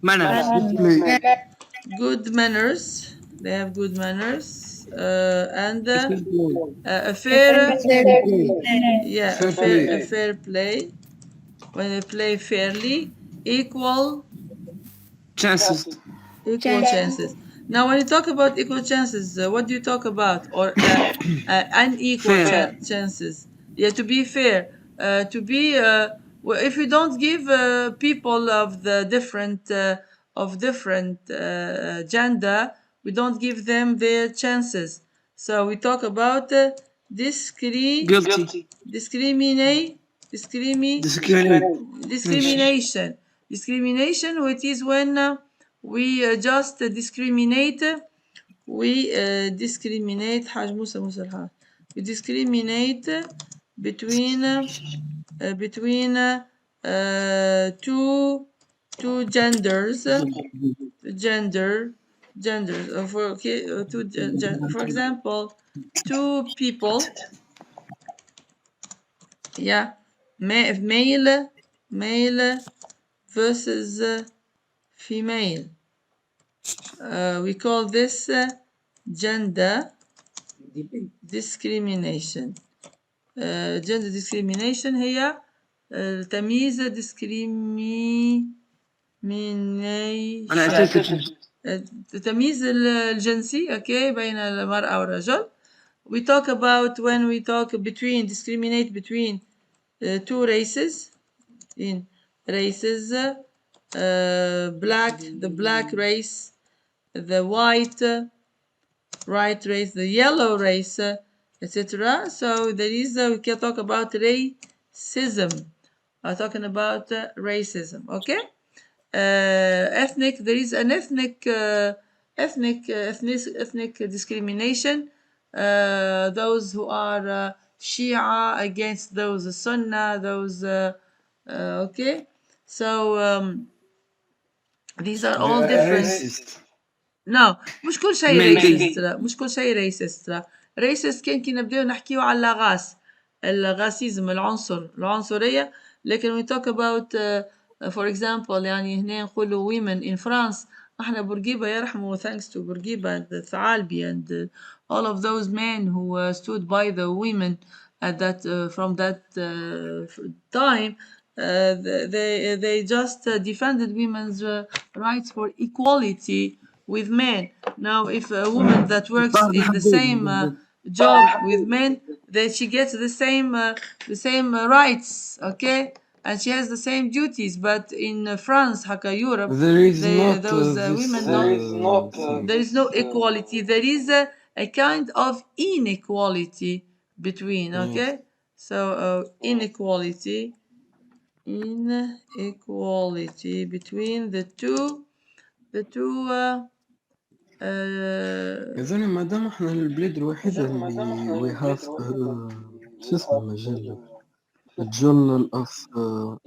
[SPEAKER 8] manners.
[SPEAKER 3] Display.
[SPEAKER 1] good manners they have good manners and a fair yeah a fair play when they play fairly equal
[SPEAKER 8] Chances.
[SPEAKER 1] chances. Now, when you talk about equal chances, what do you talk about? Or unequal
[SPEAKER 8] Fair.
[SPEAKER 1] chances? Yeah, to be fair, to be. Well, if you don't give people of the different gender, we don't give them their chances. So we talk about
[SPEAKER 8] Guilty.
[SPEAKER 1] discrimination. Discrimination, which is when we just discriminate. We discriminate حاج موسى الحاج. We discriminate between two genders. For example, two people. Yeah, male versus female. We call this gender discrimination. Gender discrimination هي تمييز
[SPEAKER 8] على أساس الجنس.
[SPEAKER 1] التمييز الجنسي okay بين المرأة والرجل. We talk about when we talk discriminate between two races in races the black race, the white race, the yellow race, etc. So there is we can talk about racism. I'm talking about racism. Okay. Ethnic. There is an ethnic discrimination. Those who are Shia against those Sunnah. Those okay. So these are all different.
[SPEAKER 3] Racist.
[SPEAKER 1] No مش كل شيء
[SPEAKER 8] Maybe.
[SPEAKER 1] racist لا مش كل شيء racist لا racist كان كي نبداو نحكيو على الغاسيزم العنصرية لكن we talk about for example يعني هنا نقولوا women in France احنا بورقيبة يرحموا thanks to بورقيبة and الثعالبي and all of those men who stood by the women at that from that time they just defended women's rights for equality with men. Now, if a woman that works in the same job with men, then she gets the same rights, okay, and she has the same duties. But in France, Haka Europe,
[SPEAKER 3] There is not
[SPEAKER 1] those
[SPEAKER 3] this,
[SPEAKER 1] women
[SPEAKER 3] thing.
[SPEAKER 1] there is no equality. There is a kind of inequality between, okay. So inequality between the two
[SPEAKER 3] يا زلمة ما دام احنا البلاد الوحيدة اللي we have شو اسمه المجلة تجل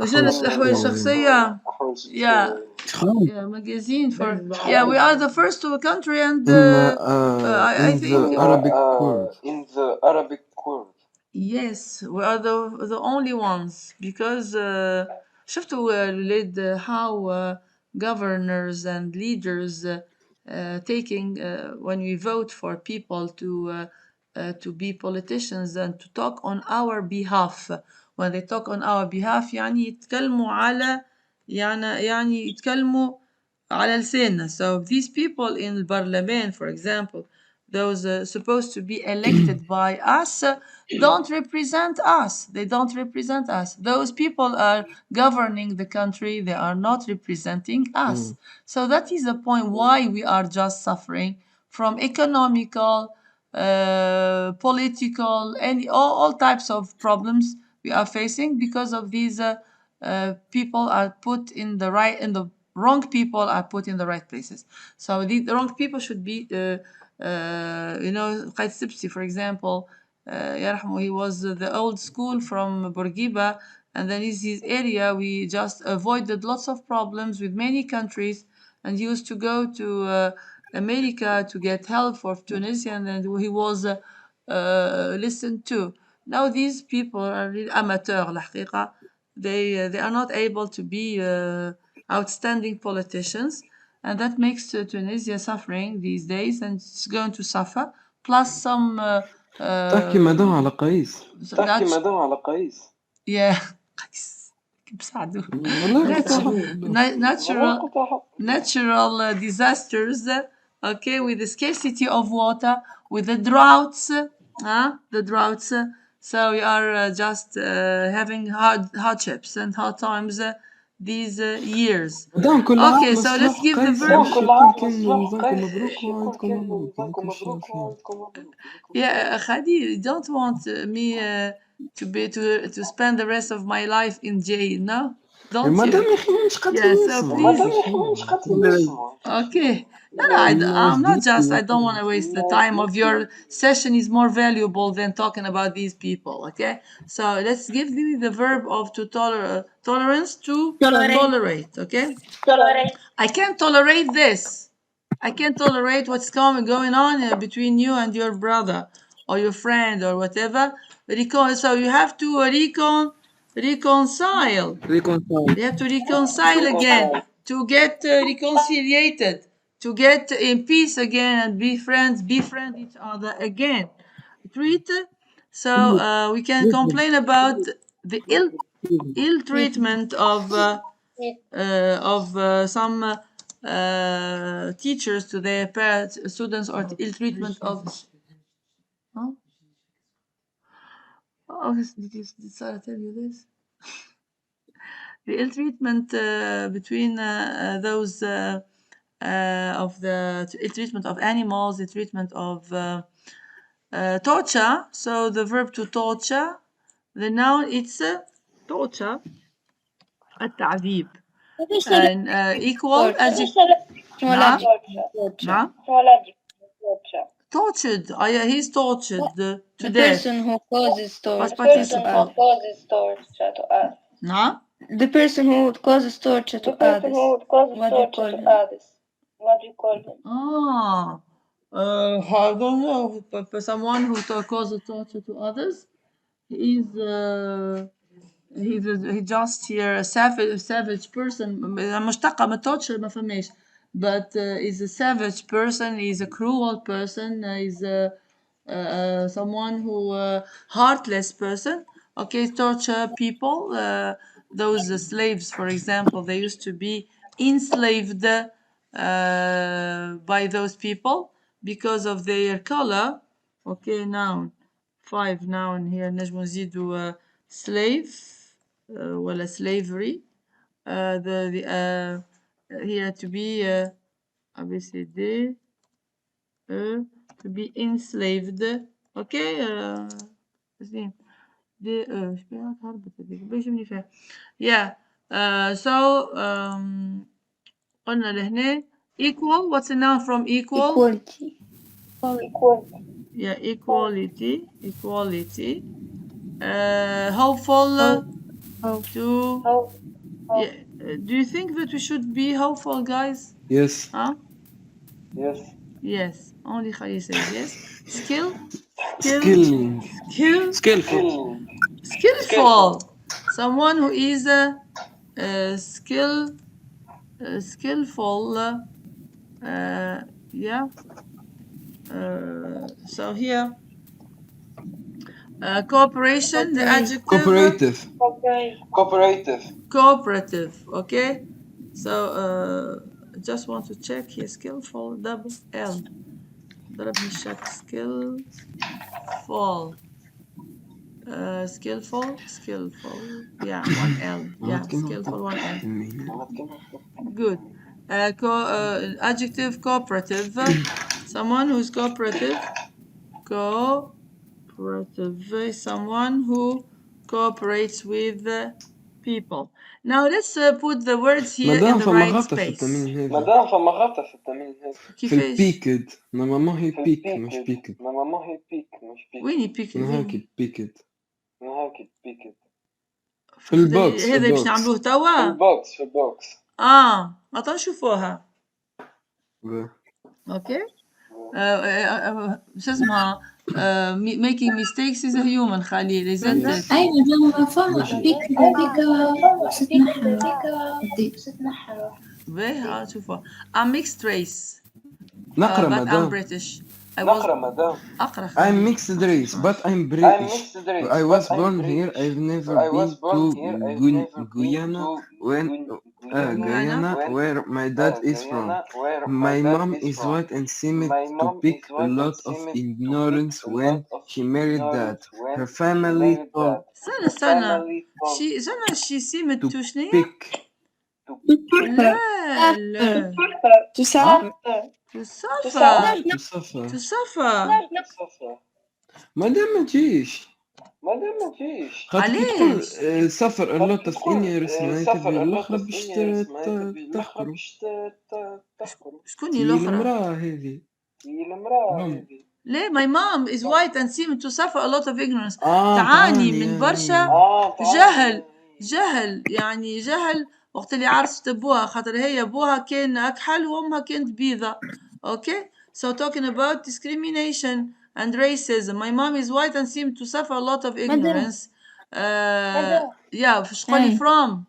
[SPEAKER 1] مجلة الأحوال الشخصية yeah magazine for yeah we are the first country and I think
[SPEAKER 3] in the Arabic world.
[SPEAKER 1] yes we are the only ones because شفتوا الولاد how governors and leaders taking when we vote for people to to be politicians and to talk on our behalf. When they talk on our behalf يعني يتكلموا على يعني يتكلموا على لساننا. So these people in the parliament, for example, those supposed to be elected by us, don't represent us. They don't represent us. Those people are governing the country. They are not representing us. So that is the point why we are just suffering from economical, political, and all types of problems we are facing because of these people are put in the right, and the wrong people are put in the right places. So the wrong people should be, Qais Sibsi, for example, he was the old school from Bourguiba, and then in his area we just avoided lots of problems with many countries, and he used to go to America to get help for Tunisia, and he was listened to. Now these people are really amateur الحقيقة. They are not able to be outstanding politicians, and that makes Tunisia suffering these days, and it's going to suffer. Plus some
[SPEAKER 3] تحكي مدام على قيس.
[SPEAKER 1] yeah قيس بساعدوه.
[SPEAKER 3] والله كنت
[SPEAKER 1] natural disasters, okay, with the scarcity of water, with the droughts, so we are just having hardships and hard times these years.
[SPEAKER 3] مدام كل عام
[SPEAKER 1] Okay, so let's
[SPEAKER 3] الصبح
[SPEAKER 1] give the
[SPEAKER 3] قيس
[SPEAKER 1] verb.
[SPEAKER 3] باش يقول كان رمضانكم مبروك وعيدكم مبروك هذاك واش فيه.
[SPEAKER 1] Yeah, Khadi, you don't want me to spend the rest of my life in jail, no? Don't
[SPEAKER 3] مدام
[SPEAKER 1] you?
[SPEAKER 3] يا اخي مش قتل
[SPEAKER 1] Yeah, so
[SPEAKER 3] نسمع.
[SPEAKER 1] please. Okay. No, I'm not just, I don't want to waste the time of your session is more valuable than talking about these people, okay? So let's give me the verb of to tolerance to tolerate, okay? I can't tolerate this. I can't tolerate what's going on between you and your brother or your friend or whatever. So you have to reconcile.
[SPEAKER 4] reconcile.
[SPEAKER 1] You have to reconcile again, to get reconciliated, to get in peace again and befriend each other again. Treat. So we can complain about the ill treatment of some teachers to their parents, students, or the ill treatment of. Huh? Oh, did Sarah tell you this? The ill treatment between those of the ill treatment of animals, the treatment of torture. So the verb to torture, the noun it's torture, التعذيب. And equal adjective. نعم نعم tortured. Yeah, he's tortured to
[SPEAKER 5] The
[SPEAKER 1] death.
[SPEAKER 5] person who causes
[SPEAKER 1] Past
[SPEAKER 5] torture to
[SPEAKER 1] participle.
[SPEAKER 5] others.
[SPEAKER 1] نعم
[SPEAKER 5] The person who causes torture to others. What do you call him?
[SPEAKER 1] I don't know, but someone who causes torture to others, he's he just here a savage person. مشتقة من torture ما فهمش, but is a savage person. He's a cruel person. He's someone who heartless person. Okay, torture people. Those slaves, for example, they used to be enslaved by those people because of their color. Okay, noun 5 noun here نجم نزيدوا slave ولا slavery. The here to be ABCD to be enslaved. Okay, زين دي ايش بيها هربت هذيك باش مني فيها. Yeah, so قلنا لهنا equal. What's a noun from equal?
[SPEAKER 5] Equality.
[SPEAKER 1] Yeah, equality. Hopeful. To. Yeah. Do you think that we should be hopeful, guys?
[SPEAKER 3] Yes.
[SPEAKER 1] Huh? Yes. Only Khalid says yes. Skillful. Someone who is skillful. Yeah. So here Cooperation, the
[SPEAKER 5] Okay.
[SPEAKER 1] adjective. Cooperative, okay? So just want to check here. Skillful, double L. ضربني الشك. Skillful. Skillful. Yeah, one L. Yeah, skillful, one L. Good. Adjective, cooperative. Someone who's cooperative. Cooperative is someone who cooperates with people. Now let's put the words here in
[SPEAKER 3] مدام
[SPEAKER 1] the
[SPEAKER 3] فما
[SPEAKER 1] right
[SPEAKER 3] غلطة في
[SPEAKER 1] space.
[SPEAKER 3] التمرين هذا في
[SPEAKER 1] كيفاش؟
[SPEAKER 3] البيكد نورمالمون هي بيك مش بيكد
[SPEAKER 1] وين يبيك
[SPEAKER 3] من هاكي بيكد في
[SPEAKER 1] في
[SPEAKER 3] البوكس
[SPEAKER 1] هذا باش نعملوه توا. ما تنشوفوها. اوكي. شو اسمها making mistakes is a human خليل isn't it؟
[SPEAKER 5] أي مدام فما بيك ستنحر
[SPEAKER 1] باهي شوفوها. I'm mixed race.
[SPEAKER 3] نقرا
[SPEAKER 1] but I'm
[SPEAKER 3] مدام
[SPEAKER 1] British. أقرأ.
[SPEAKER 3] I'm mixed race but I'm British. I was born here. I've never been to Guyana where my dad is from. My mom is white and seemed to pick a lot of ignorance when she married dad. Her family told
[SPEAKER 1] she seemed
[SPEAKER 3] to
[SPEAKER 1] to شنو؟
[SPEAKER 3] pick
[SPEAKER 1] لا
[SPEAKER 2] تسافر
[SPEAKER 1] تسافر
[SPEAKER 3] مادام ما تجيش خاطر كي تقول
[SPEAKER 1] علاش؟
[SPEAKER 3] سفر a lot of ignorance معناتها بالاخرى باش تحقروا
[SPEAKER 1] شكون
[SPEAKER 3] هي
[SPEAKER 1] الاخرى؟
[SPEAKER 3] المرأة هذه
[SPEAKER 1] ليه my mom is white and seemed to suffer a lot of ignorance. تعاني من برشا جهل يعني جهل وقت اللي عرست بوها خاطر هي بوها كان أكحل وأمها كانت بيضة. Okay, so talking about discrimination and racism. My mom is white and seemed to suffer a lot of ignorance. فاش تقولي from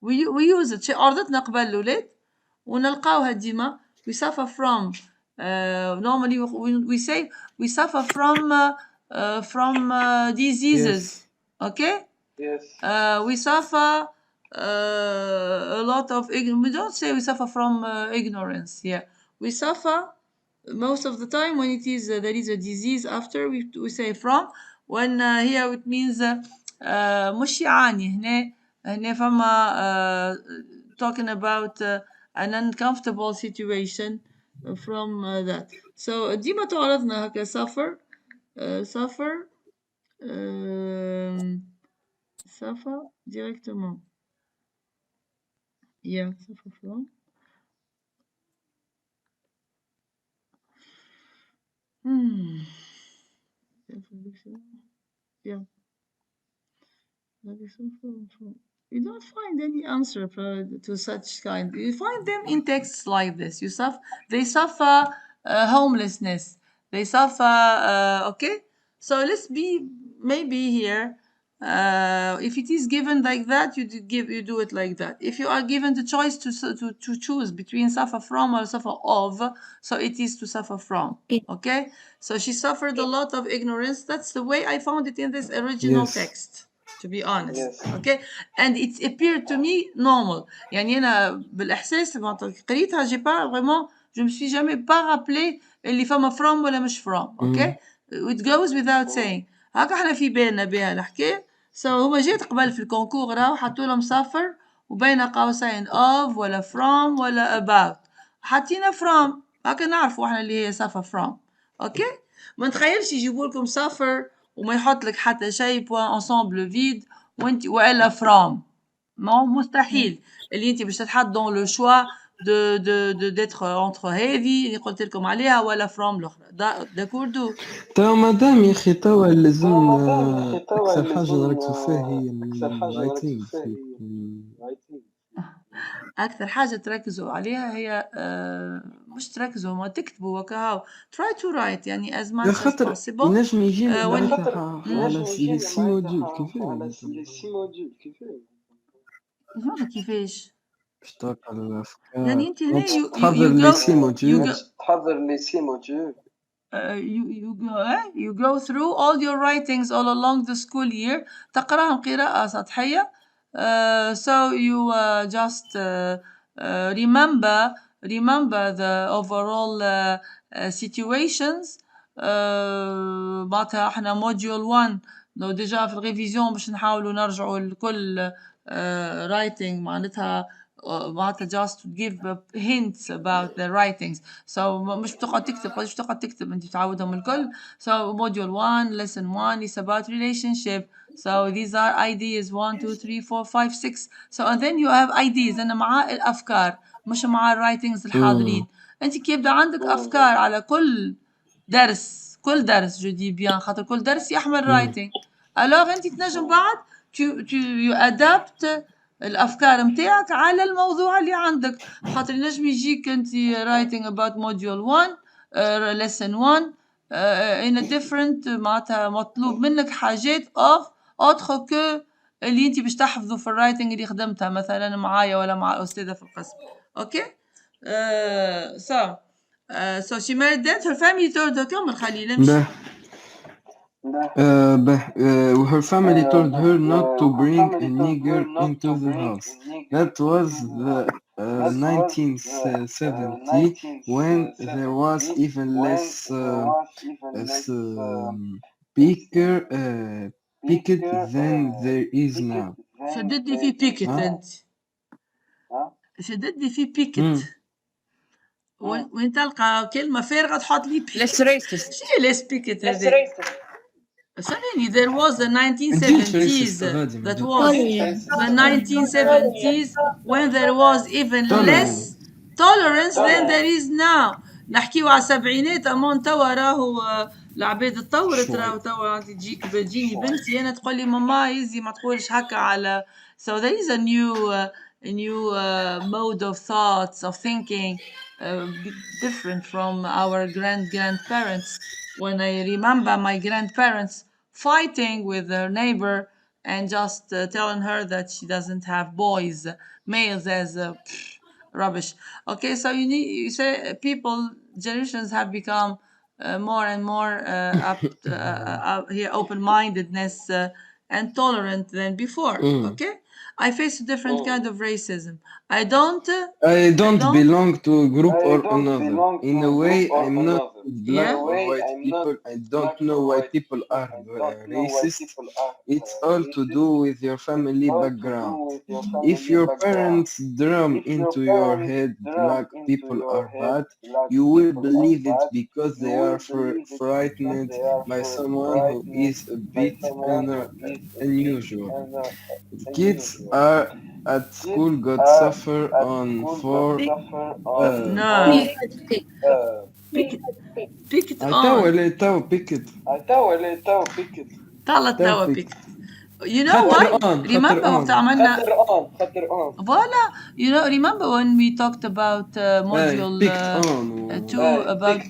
[SPEAKER 1] we use it. عرضتنا قبل الولاد ونلقاوها ديما. We suffer from normally we say we suffer from diseases.
[SPEAKER 3] Yes.
[SPEAKER 1] Okay. We suffer a lot of ignorance. We don't say we suffer from ignorance. Yeah, we suffer most of the time when it is there is a disease after we say from. When here it means مش يعاني هنا فما talking about an uncomfortable situation from that. So ديما تعرضنا هكا suffer suffer directement. Yeah, suffer from. Yeah. You don't find any answer to such kind. You find them in texts like this. They suffer homelessness. They suffer. Okay. So let's be maybe here. If it is given like that, you do it like that. If you are given the choice to choose between suffer from or suffer of, so it is to suffer from. Okay. So she suffered a lot of ignorance. That's the way I found it in this original text. To be honest. Okay. And it appeared to me normal. يعني أنا بالإحساس قريتها j'ai pas vraiment je me suis jamais pas rappelé اللي فما from ولا مش from. Okay. It goes without saying. هكا احنا في بالنا بها الحكاية. So هما جات قبل في الكونكور راهو حطوا لهم suffer وبين قوسين of ولا from ولا about. حطينا from هكا نعرفوا احنا اللي هي suffer from. Okay. ما نتخيلش يجيبوا لكم suffer وما يحط لك حتى شيء بوان انسامبل فيد وانت والا فروم ما مستحيل اللي انت باش تتحط دون لو شوا دو ديتر اونتر هذه اللي قلت لكم عليها ولا فروم الاخرى داكوردو.
[SPEAKER 3] توا مدام يا اخي توا لازم اكثر حاجه نركزوا فيها هي الرايتينغ.
[SPEAKER 1] اكثر حاجه تركزوا عليها هي مش تركزوا ما تكتبوا وكهو try to write يعني as much as possible.
[SPEAKER 3] ينجم يجي على سي موديول
[SPEAKER 1] كيفاش
[SPEAKER 3] باش تلقى الافكار
[SPEAKER 1] يعني انت هنا
[SPEAKER 3] تحضر لي سي موديول
[SPEAKER 1] you go through all your writings all along the school year تقراهم قراءة سطحية. So you just remember the overall situations. معناتها احنا module 1 لو ديجا في الريفيزيون باش نحاولوا نرجعوا لكل writing معناتها just to give hints about the writings. So مش بتقعد تكتب قديش بتقعد تكتب انت بتعودهم الكل. So module 1 lesson 1 is about relationship. So these are ideas 1 2 3 4 5 6. So and then you have ideas أنا مع الأفكار مش مع الرايتنجز الحاضرين. أنت كي يبدأ عندك أفكار على كل درس جو دي بيان خاطر كل درس يحمل رايتنج. alors أنت تنجم بعد you adapt الأفكار متاعك على الموضوع اللي عندك. خاطر ينجم يجيك أنت writing about module 1 lesson 1 in a different معناتها مطلوب منك حاجات autre que اللي انت باش تحفظه في الرايتنج اللي خدمتها مثلا معايا ولا مع الأستاذة في القسم. اوكي. So she married that her family told her كمل خليل امشي.
[SPEAKER 3] Her family told her not to bring a nigger into the house. That was the 1970 when there was even less picket than there is now.
[SPEAKER 1] شدد لي في بيكت انت. شدد لي في بيكت. وين تلقى كلمة فارغة تحط لي بيكت.
[SPEAKER 4] less racist.
[SPEAKER 1] شنو less picket هذا؟ ثاني there was the 1970s that was the 1970s when there was even less tolerance than there is now. نحكيو على السبعينات أمون توا راهو العباد تطورت راهو توا تجيك تجيني بنتي أنا تقول لي ماما يزي ما تقولش هكا على. So there is a new mode of thoughts of thinking different from our grandparents. When I remember my grandparents fighting with their neighbor and just telling her that she doesn't have boys, males as rubbish. Okay, so you say generations have become more and more open-mindedness and tolerant than before. Okay, I face a different kind of racism. I don't
[SPEAKER 3] belong to a group or another. In a way, I'm not black or white people. I don't know why people are racist. It's all to do with your family background. If your parents drum into your head black people are bad, you will believe it because they are frightened by someone who is a bit unusual. Kids are at school got suffer on for
[SPEAKER 1] no pick it on طلع pick. You know why? Remember وقت عملنا voilà. You know remember when we talked about module 2 about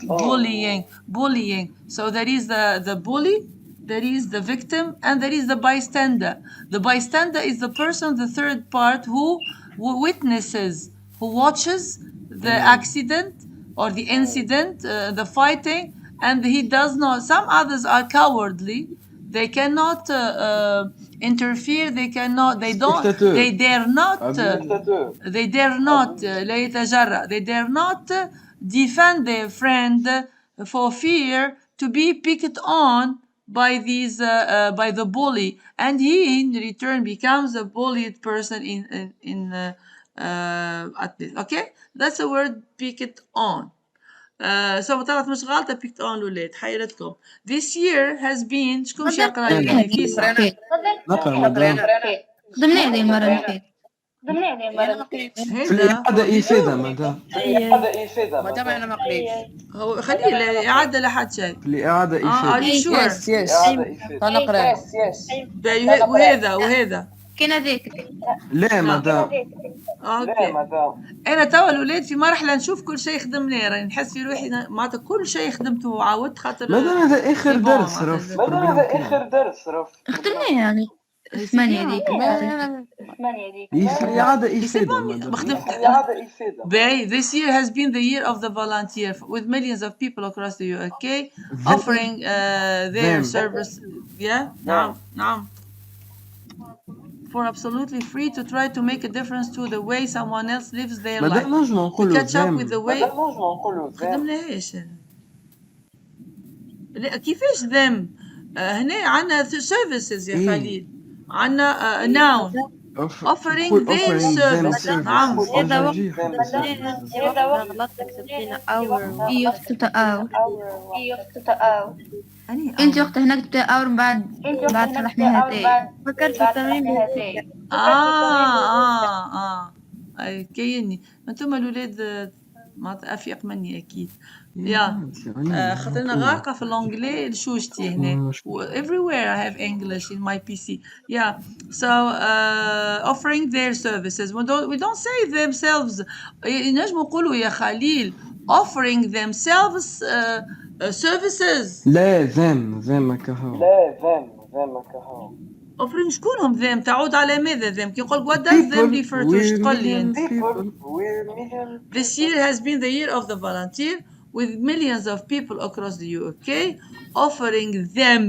[SPEAKER 1] bullying. So there is the bully, there is the victim, and there is the bystander. The bystander is the person, the third part, who witnesses, who watches the accident or the incident, the fighting, and he does not. Some others are cowardly. They cannot interfere. They dare not لا يتجرأ. They dare not defend their friend for fear to be picked on by by the bully, and he in return becomes a bullied person at this. Okay, that's the word pick it on. So طلعت مش غلطة picked on الولاد حيرتكم. This year has been شكون باش يقرا لي نفيسة؟
[SPEAKER 5] خدمنا هذه المرة اللي فاتت.
[SPEAKER 3] في الإعادة إفادة مدام.
[SPEAKER 4] مدام أنا ما قريتش.
[SPEAKER 1] هو خليه الإعادة لا حد شيء.
[SPEAKER 3] في الإعادة إفادة.
[SPEAKER 1] Are you sure؟
[SPEAKER 4] Yes. أنا قرأت.
[SPEAKER 1] وهذا.
[SPEAKER 5] كان هذاك.
[SPEAKER 3] لا مدام.
[SPEAKER 1] اوكي. انا توا الولاد في مرحله نشوف كل شيء خدمناه راني نحس في روحي معناتها كل شيء خدمته وعاودت خاطر
[SPEAKER 3] مدام هذا اخر درس
[SPEAKER 5] خدمناه يعني. ثمانية ديك
[SPEAKER 3] يعاد
[SPEAKER 1] C'est
[SPEAKER 3] إفادة
[SPEAKER 1] pas
[SPEAKER 3] مادام.
[SPEAKER 1] This year has been the year of the volunteer with millions of people across the UK offering their
[SPEAKER 3] them.
[SPEAKER 1] service. Yeah, نعم. For absolutely free to try to make a difference to the way someone else lives their life.
[SPEAKER 3] مادام نجمو
[SPEAKER 1] We
[SPEAKER 3] نقولوا
[SPEAKER 1] catch up with the
[SPEAKER 3] them.
[SPEAKER 1] way. خدمناهاش. لا كيفاش them؟ هنا عندنا services يا خليل. عندنا noun. offering their service. نعم.
[SPEAKER 7] هذا وقت
[SPEAKER 3] نجيح.
[SPEAKER 7] هذا وقت غلطت كتبتينا اور
[SPEAKER 5] إي وقت كتبت اور
[SPEAKER 1] أني
[SPEAKER 5] انت وقت هناك كتبت اور بعد شرحناها تاي
[SPEAKER 7] فكرت في التمرين
[SPEAKER 1] أي كيني انتم الولاد ما افيق مني اكيد يا خاطرنا غارقه في الانجلي لشوشتي هنا everywhere I have English in my PC yeah so offering their services we don't say themselves نجمو نقولوا يا خليل offering themselves services
[SPEAKER 3] لا them كهو.
[SPEAKER 1] offering شكونهم them تعود على ماذا them كي نقول what does them refer to ايش تقول لي انت This year has been the year of the volunteer with millions of people across the UK offering them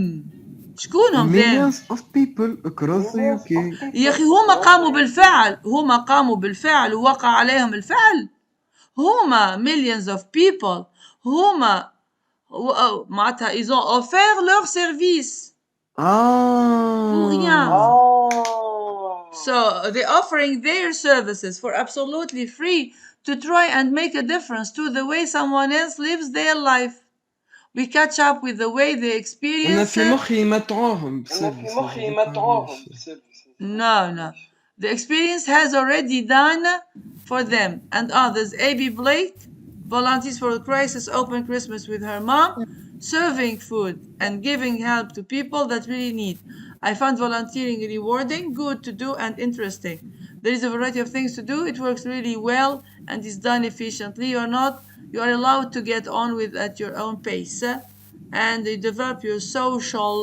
[SPEAKER 1] شكونهم them
[SPEAKER 3] millions of people across the UK.
[SPEAKER 1] يا أخي هما قاموا بالفعل ووقع عليهم الفعل هما millions of people هما معناتها ils ont offert leur service pour rien so they're offering their services for absolutely free to try and make a difference to the way someone else lives their life. We catch up with the way they experience.
[SPEAKER 3] أنا في مخي متعوهم
[SPEAKER 1] No. The experience has already done for them and others. A.B. Blake volunteers for the crisis open Christmas with her mom, serving food and giving help to people that really need. I found volunteering rewarding, good to do, and interesting. There is a variety of things to do. It works really well and is done efficiently. You are allowed to get on with at your own pace and you develop your social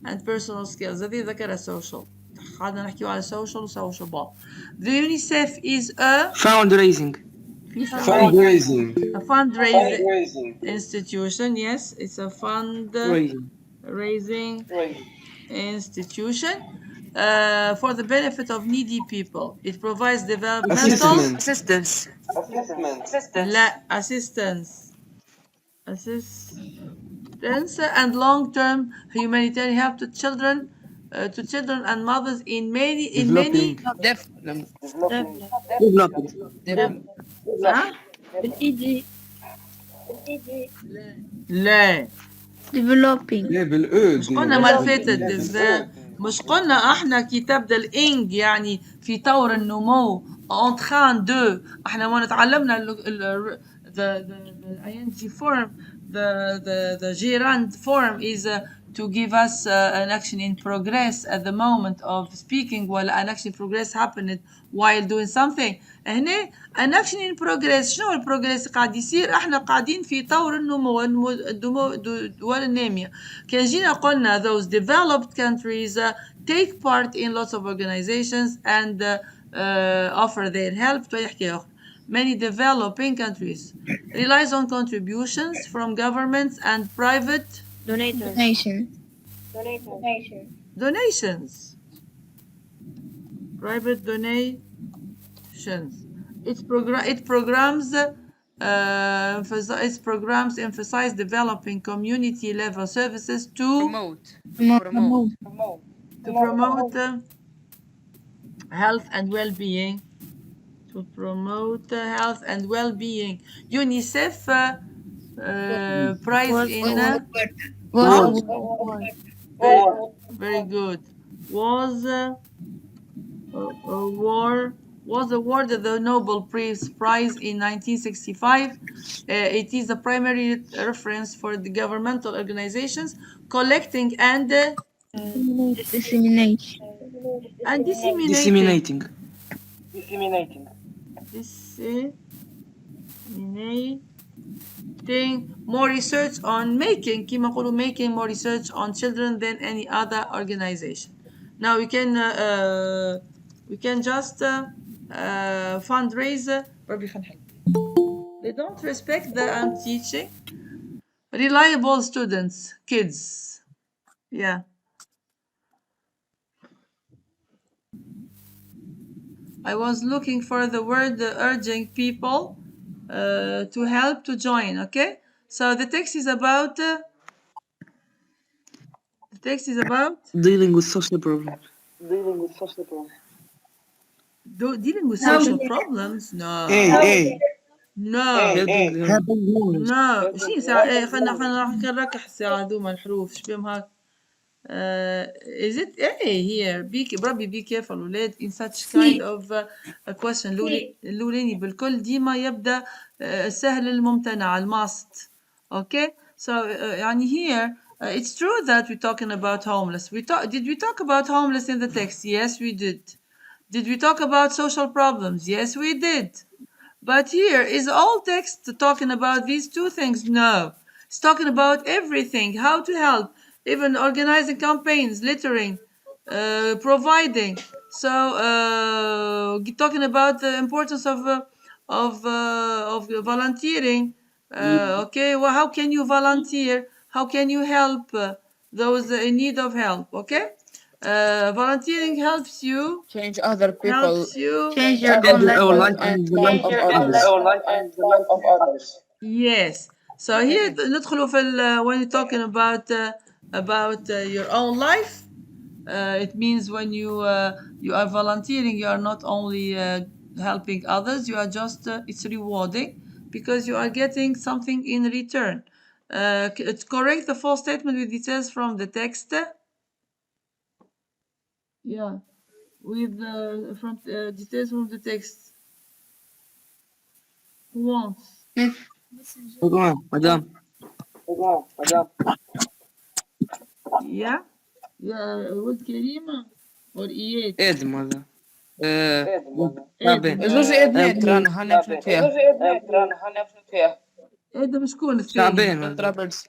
[SPEAKER 1] and personal skills. هذه ذكرها social. قعدنا نحكيو على social ball. The UNICEF is a
[SPEAKER 8] fundraising
[SPEAKER 1] institution. Yes, it's a fundraising institution for the benefit of needy people. It provides developmental
[SPEAKER 8] assistance
[SPEAKER 1] and long-term humanitarian help to children and mothers in many
[SPEAKER 7] بالإيدي
[SPEAKER 1] لا
[SPEAKER 5] developing
[SPEAKER 1] مش قلنا مرة فاتت مش قلنا احنا كي تبدا الانج يعني في طور النمو en train de احنا ما تعلمنا the ing form the gerund form is to give us an action in progress at the moment of speaking while an action in progress happened while doing something هنا an action in progress شنو البروجريس قاعد يصير احنا قاعدين في طور النمو الدول النامية كان جينا قلنا those developed countries take part in lots of organizations and offer their help many developing countries relies on contributions from governments and private donations private donations its programs emphasize developing community level services to promote health and well-being UNICEF prize in very good was awarded the Nobel Peace Prize in 1965. It is the primary reference for the governmental organizations collecting and disseminating more research on making more research on children than any other organization. Now we can just fundraise. They don't respect that I'm teaching. Reliable students, kids. Yeah. I was looking for the word urging people to help to join. Okay. So the text is about.
[SPEAKER 8] Dealing with social problems.
[SPEAKER 1] Dealing with
[SPEAKER 5] How
[SPEAKER 1] social
[SPEAKER 5] do you-
[SPEAKER 1] problems. No.
[SPEAKER 3] Hey,
[SPEAKER 1] No.
[SPEAKER 8] Helping them.
[SPEAKER 3] helping homeless.
[SPEAKER 1] No. شي ساعة خلينا نركح الساعة دوما الحروف شبيهم هاك. Is it here بربي be careful ولاد in such kind of a question الأولاني بالكل ديما يبدأ السهل الممتنع الماست. Okay, so يعني here it's true that we're talking about homeless. Did we talk about homeless in the text? Yes, we did. Did we talk about social problems? Yes, we did. But here is all text talking about these two things? No. It's talking about everything, how to help, even organizing campaigns, littering, providing. So talking about the importance of volunteering. Okay, well, how can you volunteer? How can you help those in need of help? Okay, volunteering helps you.
[SPEAKER 4] Change other people.
[SPEAKER 5] change your
[SPEAKER 8] Change
[SPEAKER 5] own life
[SPEAKER 8] our
[SPEAKER 5] and
[SPEAKER 8] life and the life of others.
[SPEAKER 1] Yes. So here ندخلوا في when you're talking about your own life, it means when you are volunteering, you are not only helping others, you are just it's rewarding because you are getting something in return. It's correct the full statement with details from the text. Yeah, with from details from the text. Who wants?
[SPEAKER 8] Madam.
[SPEAKER 1] Yeah, ولد كريمة or إياد.
[SPEAKER 8] Ed, mother. تعبان.
[SPEAKER 4] زوج ابنات رانا هنفهم فيها.
[SPEAKER 1] ادم شكون الثاني؟
[SPEAKER 8] تعبان.
[SPEAKER 4] طرابلس.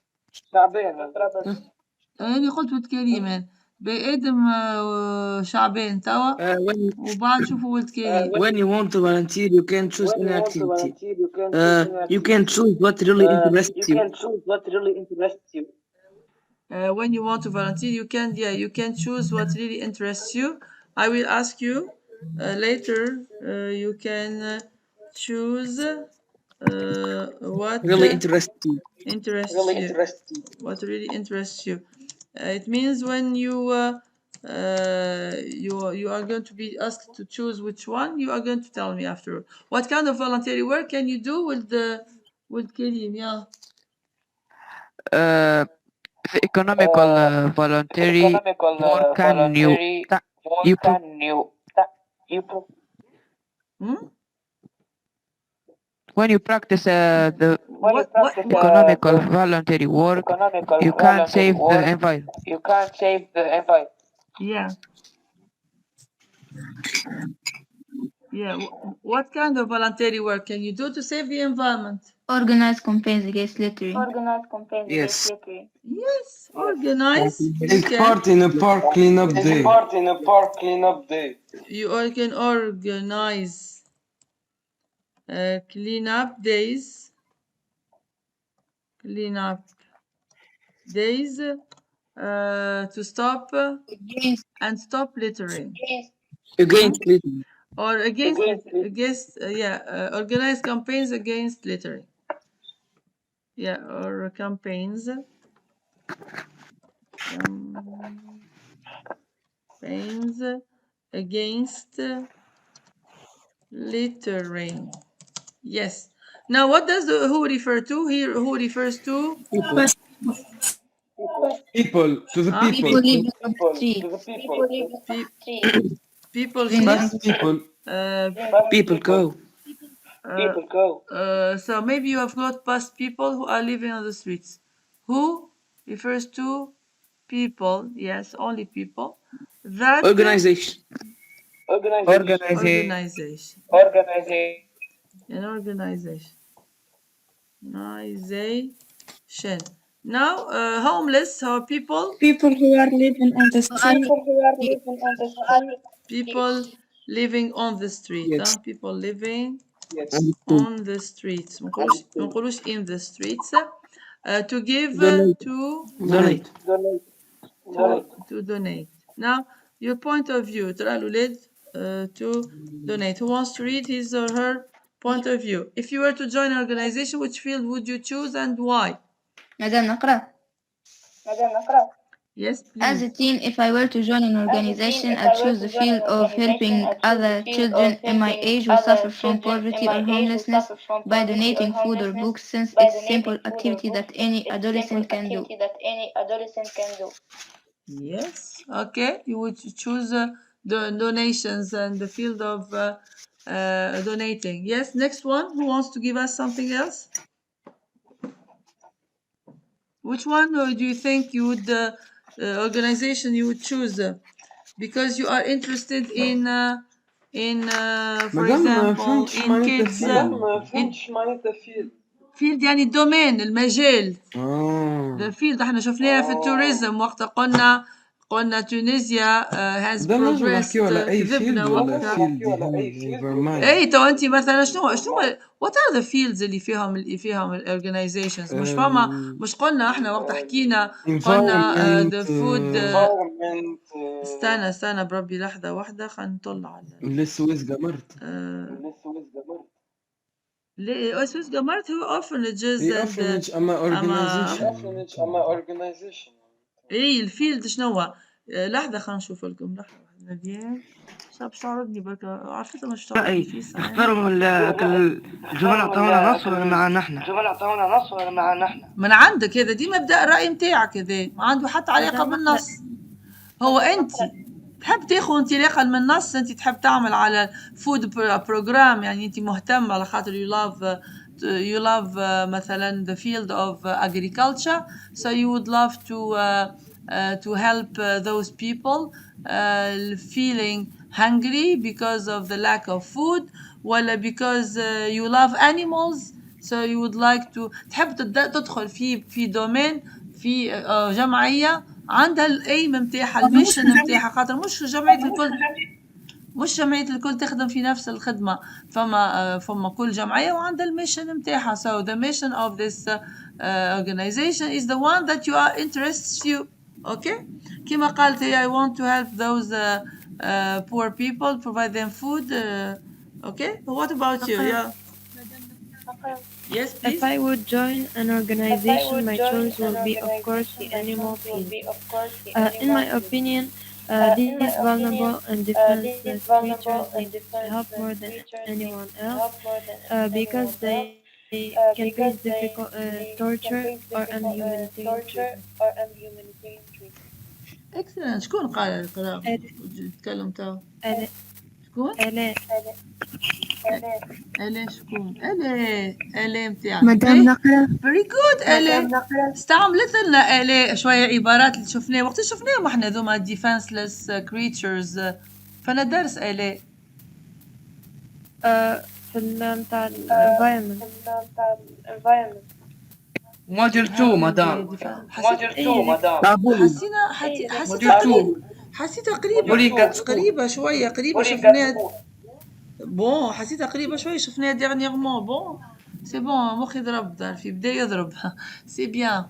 [SPEAKER 1] أنا قلت ولد كريم بادم شعبان توا وبعد شوفوا ولد كريم.
[SPEAKER 8] When you want to volunteer, you can choose any activity. You can choose what really interests you.
[SPEAKER 1] When you want to volunteer, you can choose what really interests you. I will ask you later. You can choose what
[SPEAKER 8] Really interests you.
[SPEAKER 1] what really interests you. It means when you are going to be asked to choose which one, you are going to tell me after. What kind of voluntary work can you do with Karim? Yeah.
[SPEAKER 4] The economical voluntary work can you when you practice the economical voluntary work, you can save the environment.
[SPEAKER 1] Yeah. Yeah. What kind of voluntary work can you do to save the environment?
[SPEAKER 5] organize campaigns against littering.
[SPEAKER 8] Yes.
[SPEAKER 1] Yes, organize.
[SPEAKER 3] Take part in a park cleanup day.
[SPEAKER 1] You can organize cleanup days to stop littering.
[SPEAKER 8] Against littering.
[SPEAKER 1] Or organize campaigns against littering. Yeah, or campaigns against littering. Yes. Now, what does who refer to here? Who refers to?
[SPEAKER 3] People, to the people.
[SPEAKER 5] People living on the street.
[SPEAKER 1] People.
[SPEAKER 3] Fast people.
[SPEAKER 8] People go.
[SPEAKER 1] So maybe you have got past people who are living on the streets. Who refers to people? Yes, only people. That
[SPEAKER 8] Organization.
[SPEAKER 1] An organization. Now, homeless are people
[SPEAKER 2] People who are living on the street.
[SPEAKER 1] people living on the street.
[SPEAKER 3] Yes.
[SPEAKER 1] People living
[SPEAKER 3] Understood.
[SPEAKER 1] on the streets. ما نقولوش in the streets. To give
[SPEAKER 3] Donate.
[SPEAKER 8] Donate.
[SPEAKER 1] to donate. Now, your point of view. ترى الأولاد to donate. Who wants to read his or her point of view? If you were to join an organization, which field would you choose and why?
[SPEAKER 5] مدام نقرأ.
[SPEAKER 1] Yes,
[SPEAKER 5] As
[SPEAKER 1] please.
[SPEAKER 5] a teen, if I were to join an organization, I'd choose the field of helping other children in my age who suffer from poverty or homelessness by donating food or books, since it's a simple activity that any adolescent can do.
[SPEAKER 1] Yes. Okay. You would choose the donations and the field of donating. Yes. Next one. Who wants to give us something else? Which one do you think you would organization you would choose because you are interested in for
[SPEAKER 3] مدام ما
[SPEAKER 1] example
[SPEAKER 3] فهمتش
[SPEAKER 1] in
[SPEAKER 3] معناتها
[SPEAKER 1] kids
[SPEAKER 3] فيلد.
[SPEAKER 1] field يعني الدومين المجال the field احنا شفناها في التوريزم وقت قلنا تونسيا has
[SPEAKER 3] ده نجم
[SPEAKER 1] progressed
[SPEAKER 3] نحكيو على أي
[SPEAKER 1] كذبنا
[SPEAKER 3] فيلد ولا
[SPEAKER 1] وقتها
[SPEAKER 3] فيلد يهم
[SPEAKER 1] اي تو انت مثلا شنو what are the fields اللي فيهم الاورجنايزيشنز مش فاهمه مش قلنا احنا وقت حكينا قلنا the food استنى بربي لحظه واحده خلينا نطلع على
[SPEAKER 3] السويس قمرت.
[SPEAKER 1] اسوس قمرت هو orphanages
[SPEAKER 3] هي orphanage أما organization.
[SPEAKER 1] اي الفيلد شنو هو لحظه خلينا نشوف لكم لحظه واحده مديان شاب شعرضني بركة عرفتها مش تعرضني فيه صحيح
[SPEAKER 8] اختاروا الجمل عطاونا نص ولا معنا احنا؟
[SPEAKER 1] من عندك هذا ديما ابدا الراي نتاعك هذا ما عنده حتى علاقه بالنص هو انت تحب تاخذ انطلاقا من النص انت تحب تعمل على فود بروجرام يعني انت مهتم على خاطر you love مثلا the field of agriculture so you would love to help those people feeling hungry because of the lack of food ولا because you love animals so you would like to تحب تدخل في دومين في جمعية عندها الايم نتاعها الميشن نتاعها خاطر مش جمعية الكل تخدم في نفس الخدمة فما كل جمعية وعندها الميشن نتاعها so the mission of this organization is the one that you are interests you okay كما قالت هي I want to help those poor people provide them food okay what about you yeah yes please
[SPEAKER 7] If I would join an organization, my choice will be, of course, the animal field. In my opinion, these vulnerable and defenseless creatures need help more than anyone else because they can face difficult torture or inhumanitarian treatment.
[SPEAKER 1] excellent شكون قال الكلام تكلم تو شكون ألا شكون ألا متاعك
[SPEAKER 2] مدام نقرأ.
[SPEAKER 1] very good ألا استعملت لنا ألا شوية عبارات اللي شفناها وقت شفناهم احنا ذوما defenseless creatures فانا درس ألا
[SPEAKER 7] في متاع الانفايرمنت
[SPEAKER 8] موديل 2 مدام
[SPEAKER 1] حسيتها قريبة شوية قريبة شفناها بون حسيتها قريبة شوية شفناها dernièrement بون سي بون مخي ضرب تعرفي بدا يضرب سي بيان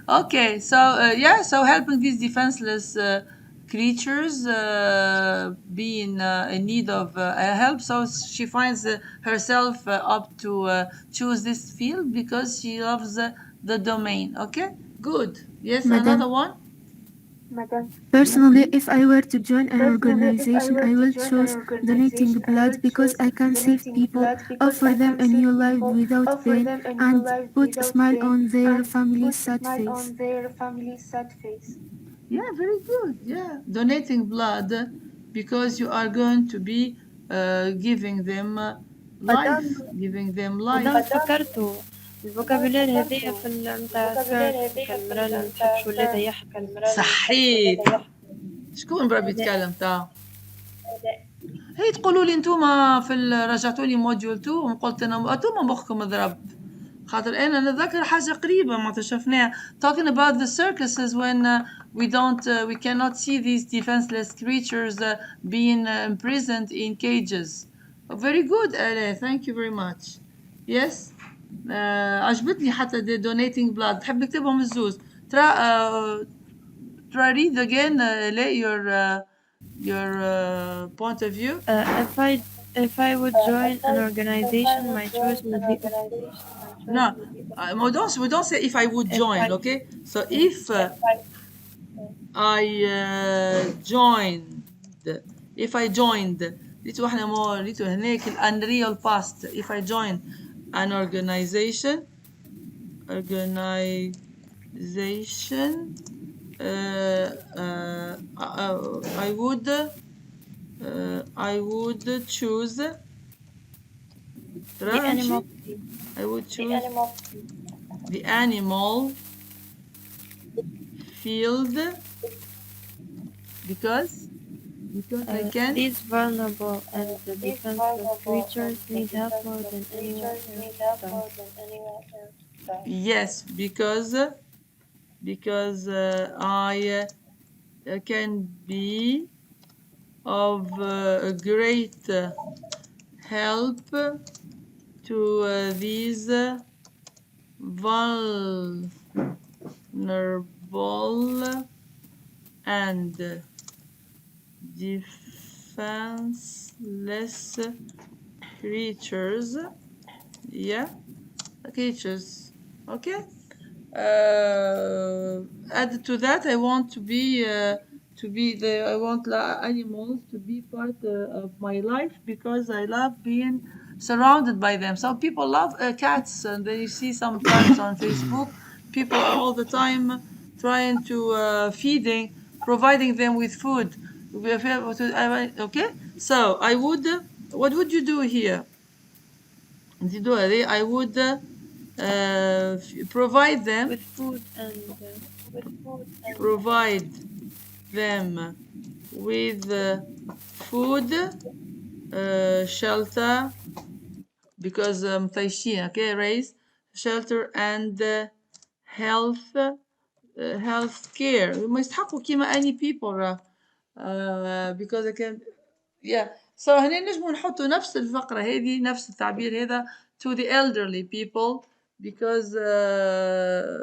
[SPEAKER 1] okay so yeah so helping these defenseless creatures being in need of help so she finds herself up to choose this field because she loves the domain okay good yes another one
[SPEAKER 9] Personally, if I were to join an organization, I will choose donating blood because I can save people, offer them a new life without pain, and put a smile on their family's sad face.
[SPEAKER 1] Yeah, very good. Yeah, donating blood because you are going to be giving them life, giving them life.
[SPEAKER 7] مدام فكرتوا الفوكابولير هذيا في متاع سيرف المرأة اللي متحبش ولادها يحكي
[SPEAKER 1] صحيح شكون بربي يتكلم تا هي تقولوا لي انتوما في رجعتوا لي موديول 2 قلت انا انتوما مخكم ضرب خاطر أنا نتذكر حاجة قريبة معناتها شفناها talking about the circuses when we cannot see these defenseless creatures being imprisoned in cages. Very good, Ale. Thank you very much. Yes. عجبتني حتى the donating blood. تحب نكتبهم الزوز. Try read again, Ale, your point of view.
[SPEAKER 7] If I would join an organization, my choice would be
[SPEAKER 1] No, we don't say if I would join, okay? So if I joined لقيتوا احنا لقيتوا هناك الانريال past. If I join an organization I would choose
[SPEAKER 7] the animal.
[SPEAKER 1] I would choose the animal field because I can.
[SPEAKER 7] These vulnerable and defenseless creatures need help more than anyone else.
[SPEAKER 1] Yes, because I can be of great help to these vulnerable and defenseless creatures. Yeah, creatures. Okay. Added to that, I want I want animals to be part of my life because I love being surrounded by them. Some people love cats, and then you see sometimes on Facebook, people are all the time trying to providing them with food. Okay, so I would. What would you do here? I would provide them
[SPEAKER 7] with food and
[SPEAKER 1] provide them with food, shelter, because okay, raise shelter and health care. ما يستحقوا كيما any people because I can so هنا نجموا نحطوا نفس الفقرة هذه نفس التعبير هذا to the elderly people because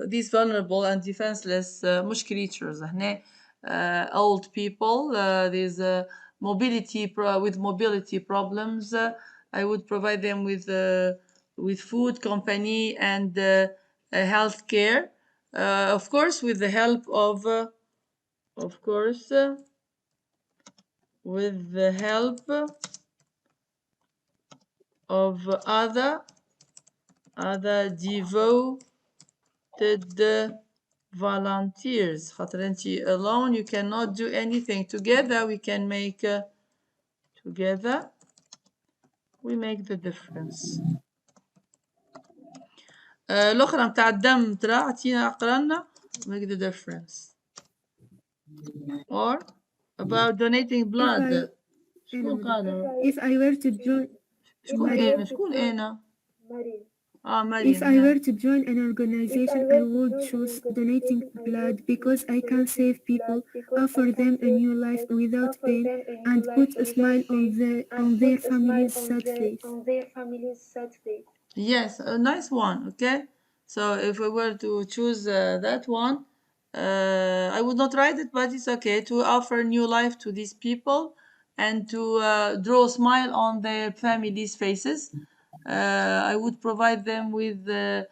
[SPEAKER 1] these vulnerable and defenseless مش creatures هنا old people there's with mobility problems I would provide them with food, company and health care of course with the help with the help of other devoted volunteers. خاطر انت alone you cannot do anything. Together we can make the difference. الأخرى متاع الدم ترى عطينا أقرأنا make the difference. Or about donating blood. شكون قال؟
[SPEAKER 9] If I were to join
[SPEAKER 1] شكون أنا؟
[SPEAKER 9] If I were to join an organization, I would choose donating blood because I can save people, offer them a new life without pain, and put a smile on their family's sad face.
[SPEAKER 1] Yes, a nice one. Okay, so if I were to choose that one, I would not write it, but it's okay to offer new life to these people and to draw a smile on their families' faces. I would provide them with a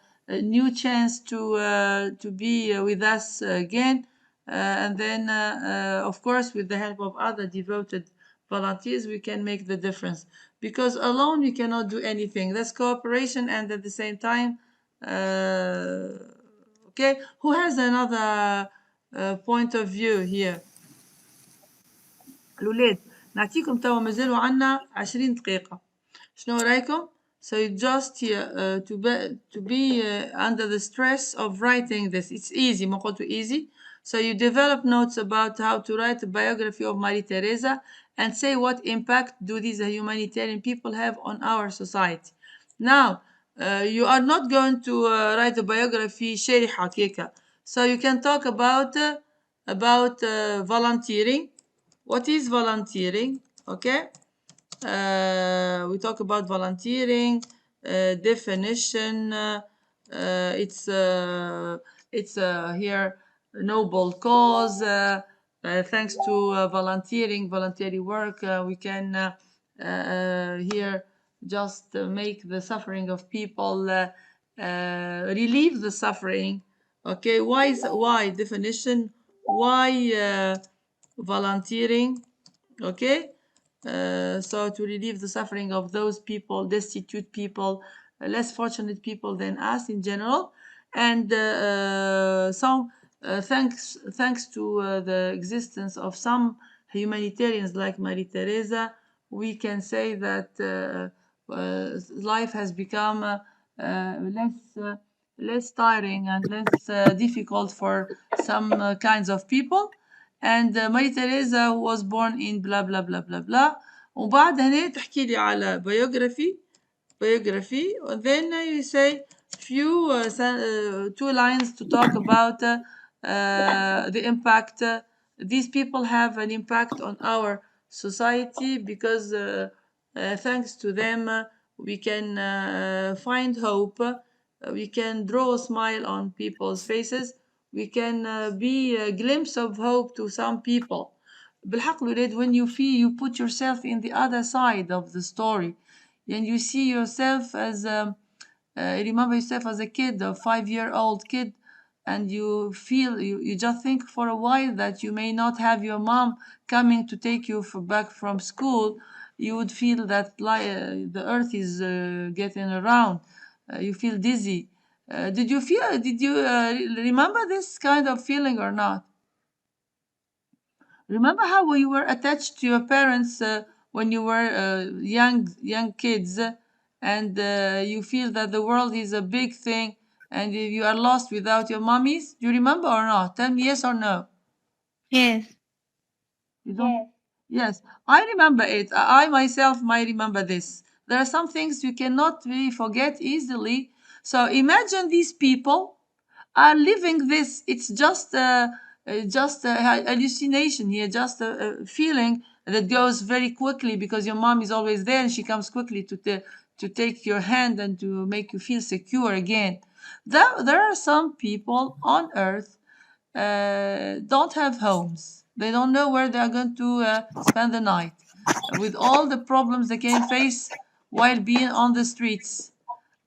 [SPEAKER 1] new chance to be with us again, and then of course with the help of other devoted volunteers we can make the difference because alone we cannot do anything. That's cooperation and at the same time okay, who has another point of view here? الولاد نعطيكم توا مازالوا عنا 20 دقيقة شنو رايكم؟ So you just here to be under the stress of writing this. It's easy, ما قلتوا easy. So you develop notes about how to write a biography of Marie Theresa and say what impact do these humanitarian people have on our society. Now, You are not going to write a biography شارحة كيكا. So you can talk about volunteering. What is volunteering? Okay. We talk about volunteering definition. It's here noble cause. Thanks to voluntary work, we can here just make the suffering of people, relieve the suffering. Okay, why definition? Why volunteering? Okay, so to relieve the suffering of those people, destitute people, less fortunate people than us in general, and thanks to the existence of some humanitarians like Marie Theresa, we can say that life has become less tiring and less difficult for some kinds of people. And Marie Theresa who was born in blah blah blah blah blah. وبعد هنا تحكي لي على biography, and then you say few 2 lines to talk about the impact. These people have an impact on our society because thanks to them we can find hope. We can draw a smile on people's faces. We can be a glimpse of hope to some people. بالحق الولاد, when you feel, you put yourself in the other side of the story and you see yourself as remember yourself as a kid, a 5-year-old kid, and you feel, you just think for a while that you may not have your mom coming to take you back from school. You would feel that the earth is getting around. You feel dizzy. Did you remember this kind of feeling or not? Remember how you were attached to your parents when you were young kids, and you feel that the world is a big thing, and you are lost without your mummies? Do you remember or not? Tell me yes or no.
[SPEAKER 5] Yes.
[SPEAKER 1] You don't? Yes, I remember it. I myself might remember this. There are some things you cannot really forget easily. So imagine these people are living this. It's just a hallucination here, just a feeling that goes very quickly because your mom is always there and she comes quickly to take your hand and to make you feel secure again. There are some people on earth don't have homes. They don't know where they are going to spend the night, with all the problems they can face while being on the streets.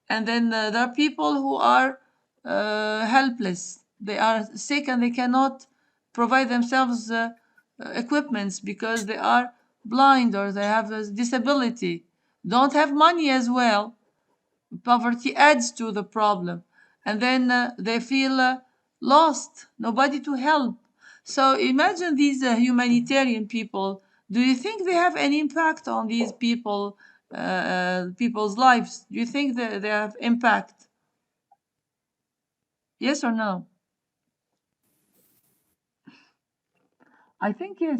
[SPEAKER 1] And then there are people who are helpless. They are sick and they cannot provide themselves equipments because they are blind or they have a disability. Don't have money as well. Poverty adds to the problem. And then they feel lost, nobody to help. So imagine these humanitarian people. Do you think they have any impact on these people's lives? Do you think that they have impact? Yes or no? I think yes.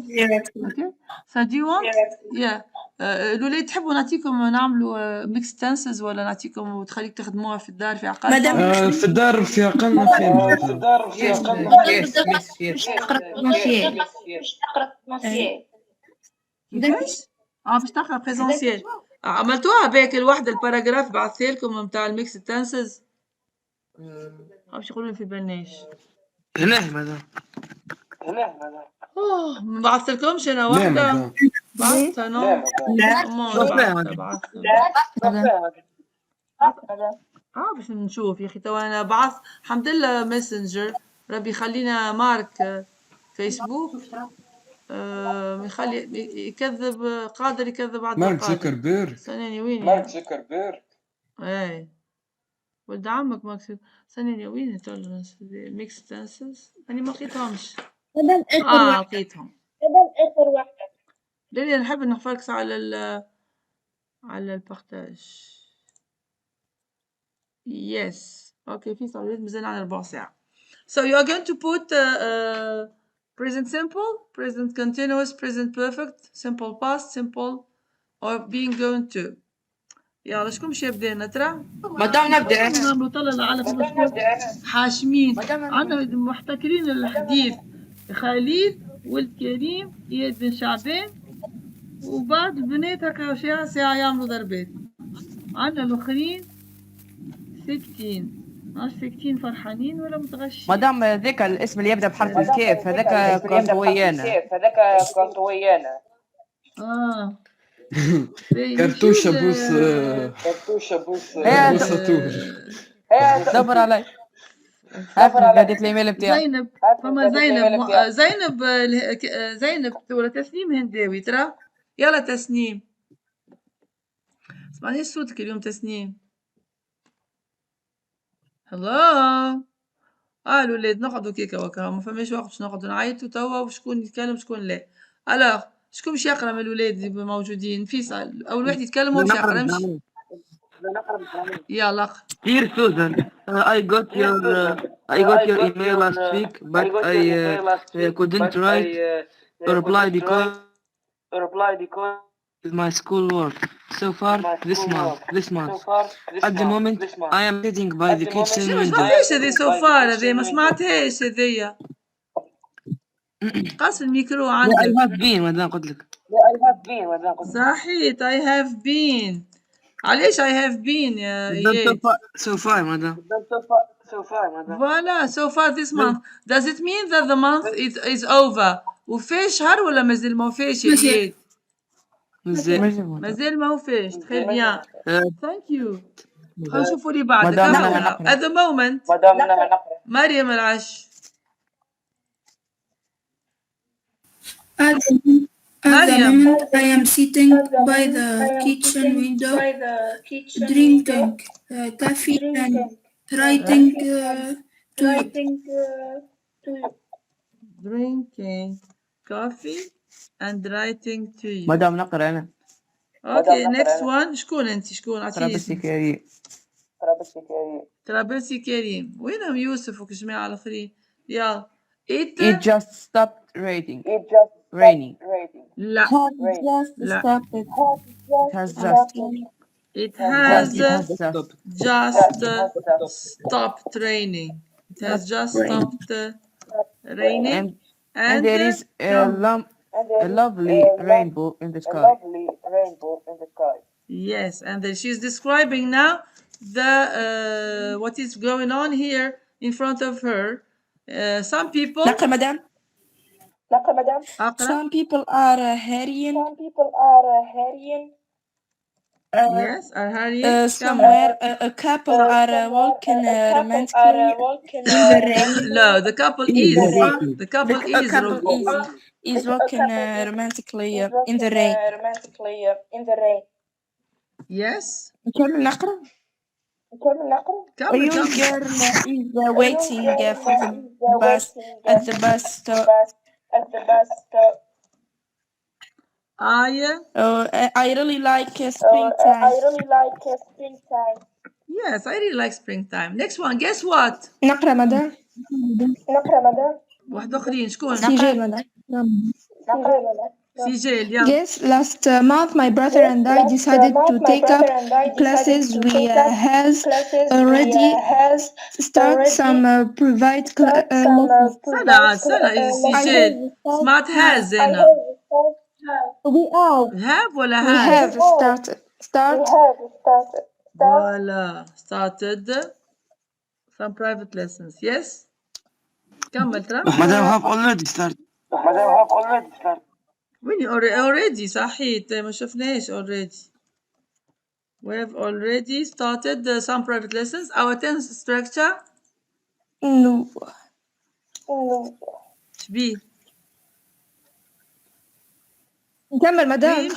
[SPEAKER 1] Okay. So do you want? Yeah. الولاد تحبوا نعطيكم نعملوا ميكس تنسز ولا نعطيكم وتخليك تخدموها في الدار في
[SPEAKER 2] مادام
[SPEAKER 1] عقالكم؟
[SPEAKER 3] في الدار في عقلنا خير معناتها.
[SPEAKER 4] Yes, yes.
[SPEAKER 1] كيفاش؟ باش تقرا بريزونسيال. عملتوها بهيك الوحده الباراجراف بعثت لكم نتاع الميكس تنسز. باش يقولوا في بالناش.
[SPEAKER 8] هنا ماذا؟
[SPEAKER 1] ما بعثتلكمش انا
[SPEAKER 3] لا
[SPEAKER 1] واحده.
[SPEAKER 3] ماذا
[SPEAKER 1] بعثتها نو. باش نشوف يا اخي توا انا بعث الحمد لله ماسنجر. ربي يخلينا مارك فيسبوك يخلي يكذب، قادر يكذب على
[SPEAKER 3] مارك
[SPEAKER 1] قادر.
[SPEAKER 3] زوكربيرغ.
[SPEAKER 1] سنيني وين اي ولد عمك ماكس. سنيني وين تولرنس ميكس تنسز؟ اني ما لقيتهمش. لقيتهم. لاني نحب نفركس على البارتاج. Yes. Okay, في صار مازال على 4 ساعة. So you are going to put present simple, present continuous, present perfect, simple past, simple, or being going to. يلا شكون باش يبدا لنا ترى؟
[SPEAKER 4] مدام نبدأ أنا.
[SPEAKER 1] نعملوا طلة على حاشمين عندنا محتكرين الحديث خليل ولد كريم اياد بن شعبان وبعض البنات هكا ساعة يعملوا ضربات. عندنا الاخرين ساكتين، مش ساكتين فرحانين ولا متغشين.
[SPEAKER 4] مدام ذاك الاسم اللي يبدأ بحرف الكاف هذاك كنت ويانا.
[SPEAKER 3] كرتوشة بوس سطور.
[SPEAKER 4] دبر علي. هذيك الايميل بتاعي.
[SPEAKER 1] زينب فما زينب ولا تسنيم هنداوي ترى. يلا تسنيم اسمعني صوتك اليوم تسنيم. هلو الولاد نقعدوا كيكا وكا ما فماش وقت باش نقعدوا نعيطوا توا وشكون يتكلم شكون لا. الوغ شكون باش يقرا من الولاد اللي موجودين؟ فيصل اول واحد يتكلم هو باش يقرا. يلا
[SPEAKER 8] Dear Susan, I got your email last week, but I couldn't write or reply because my schoolwork. So far this month. At the moment, I am sitting by the kitchen
[SPEAKER 1] ما
[SPEAKER 8] window.
[SPEAKER 1] سمعتهاش هذه سوفار هذه ما سمعتهاش هذيا. قاس الميكرو
[SPEAKER 8] I
[SPEAKER 1] عندك.
[SPEAKER 8] have been مدام قلت لك.
[SPEAKER 1] صحيت I have been. علاش I have been يا إياد؟
[SPEAKER 8] So far مدام.
[SPEAKER 1] Voilà, so far this month. Does it mean that the month is over? وفيه شهر ولا مازال ما فيش يا إياد؟ مازال ما فيش. très bien. Thank you. خلينا نشوفوا اللي بعدك. At the moment. مريم العش.
[SPEAKER 9] At the moment, I am sitting by the kitchen window, drinking coffee and writing to you.
[SPEAKER 1] Drinking coffee and writing to you.
[SPEAKER 4] مدام نقرأ أنا.
[SPEAKER 1] Okay, next one. شكون أنت؟ شكون؟ عطيني
[SPEAKER 4] طرابلسي
[SPEAKER 1] اسمك.
[SPEAKER 4] كريم.
[SPEAKER 1] طرابلسي كريم. وينهم يوسف وجماعة الآخرين؟ يلا.
[SPEAKER 4] It just stopped raining.
[SPEAKER 1] لا. لا.
[SPEAKER 4] It has just.
[SPEAKER 1] It has just stopped raining. It has just stopped raining.
[SPEAKER 4] And there is a lovely rainbow in the sky.
[SPEAKER 1] Yes, and then she's describing now the what is going on here in front of her. Some people.
[SPEAKER 2] نقرأ مدام. Some people are hurrying.
[SPEAKER 1] Yes, are hurrying.
[SPEAKER 2] Somewhere a couple are walking romantically in the rain.
[SPEAKER 1] No, the couple is
[SPEAKER 2] walking romantically in the rain.
[SPEAKER 1] Yes.
[SPEAKER 2] نكمل نقرأ. A young girl is waiting for the bus at the bus stop. I really like springtime.
[SPEAKER 1] Yes, I really like springtime. Next one, guess what?
[SPEAKER 2] نقرأ مدام.
[SPEAKER 1] واحد آخرين شكون؟
[SPEAKER 2] سجل مدام.
[SPEAKER 1] سجل يلا.
[SPEAKER 2] Yes, last month my brother and I decided to take up classes. We has already start some private lessons.
[SPEAKER 1] سنة سجل سمعت هاز هنا.
[SPEAKER 2] We have started.
[SPEAKER 1] Voila, started some private lessons. Yes. كمل ترى.
[SPEAKER 8] مدام have already started.
[SPEAKER 1] وين already صحيت ما شفناش already. We have already started some private lessons. Our tense structure.
[SPEAKER 2] No.
[SPEAKER 1] شبيه؟
[SPEAKER 2] نكمل مدام.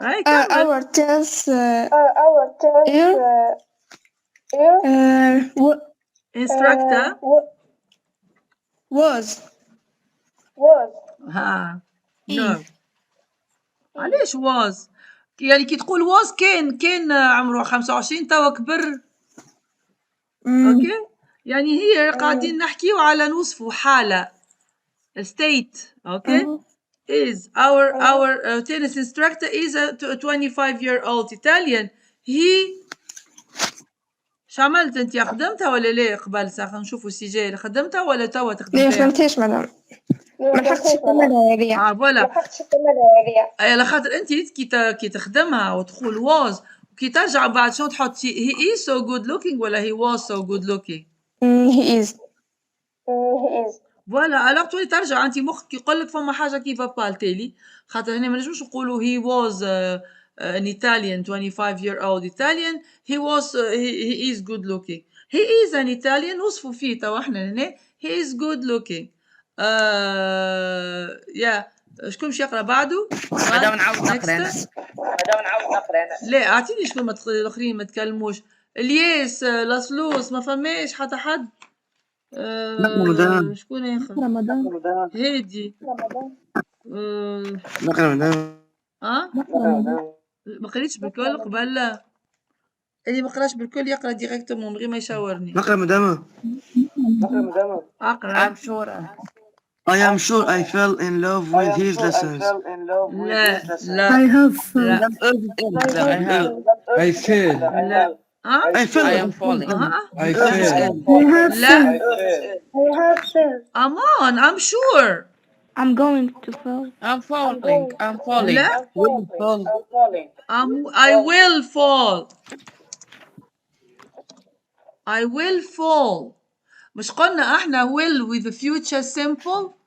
[SPEAKER 1] هاي كمل.
[SPEAKER 2] Our tense
[SPEAKER 1] instructor
[SPEAKER 2] was.
[SPEAKER 1] ها no. علاش was؟ يعني كي تقول was كان عمره 25 توا كبر. اوكي يعني هي قاعدين نحكيو على نوصفوا حالة state. اوكي is our tennis instructor is a 25-year-old Italian. He شو عملت انت؟ خدمتها ولا لا قبل؟ خلينا نشوفوا السجل. خدمتها ولا توا تخدم
[SPEAKER 2] لا
[SPEAKER 1] فيها؟
[SPEAKER 2] خدمتهاش مدام، ما لحقتش نكملها هذيا.
[SPEAKER 1] فوالا. اي على خاطر انت كي تخدمها وتقول was وكي ترجع بعد شنو تحط؟ he is so good looking ولا he was so good looking؟
[SPEAKER 2] he is.
[SPEAKER 1] فوالا. الوغ تولي ترجع انت مخك يقول لك فما حاجه كيف بالتالي، خاطر هنا ما نجموش نقولوا he was an Italian 25-year-old Italian. He was he is good looking. He is an Italian. نوصفوا فيه توا احنا هنا he is good looking. يا شكون باش يقرا بعده؟
[SPEAKER 4] مدام نعاود نقرا انا.
[SPEAKER 1] لا اعطيني شكون الاخرين ما تكلموش. الياس لاسلوس ما فماش حتى حد.
[SPEAKER 8] مدام.
[SPEAKER 1] شكون اخر؟
[SPEAKER 9] رمضان.
[SPEAKER 1] هادي.
[SPEAKER 8] نقرا مدام.
[SPEAKER 1] ما قريتش بالكل قبل؟ لا اللي ما قراش بالكل يقرا ديريكتومون من غير ما يشاورني.
[SPEAKER 8] نقرا مدام.
[SPEAKER 1] اقرا.
[SPEAKER 4] I'm sure.
[SPEAKER 8] I am sure I fell in love with his lessons.
[SPEAKER 1] لا لا
[SPEAKER 9] I have
[SPEAKER 1] لا.
[SPEAKER 4] I have.
[SPEAKER 3] I fail.
[SPEAKER 1] لا
[SPEAKER 8] I fell.
[SPEAKER 4] I am falling.
[SPEAKER 3] I fail.
[SPEAKER 9] I have
[SPEAKER 1] لا
[SPEAKER 9] failed.
[SPEAKER 1] aman I'm sure.
[SPEAKER 9] I'm going to fail.
[SPEAKER 4] I'm falling. I'm falling.
[SPEAKER 1] لا
[SPEAKER 8] Will fall.
[SPEAKER 1] I will fall. I will fall. مش قلنا احنا will with the future simple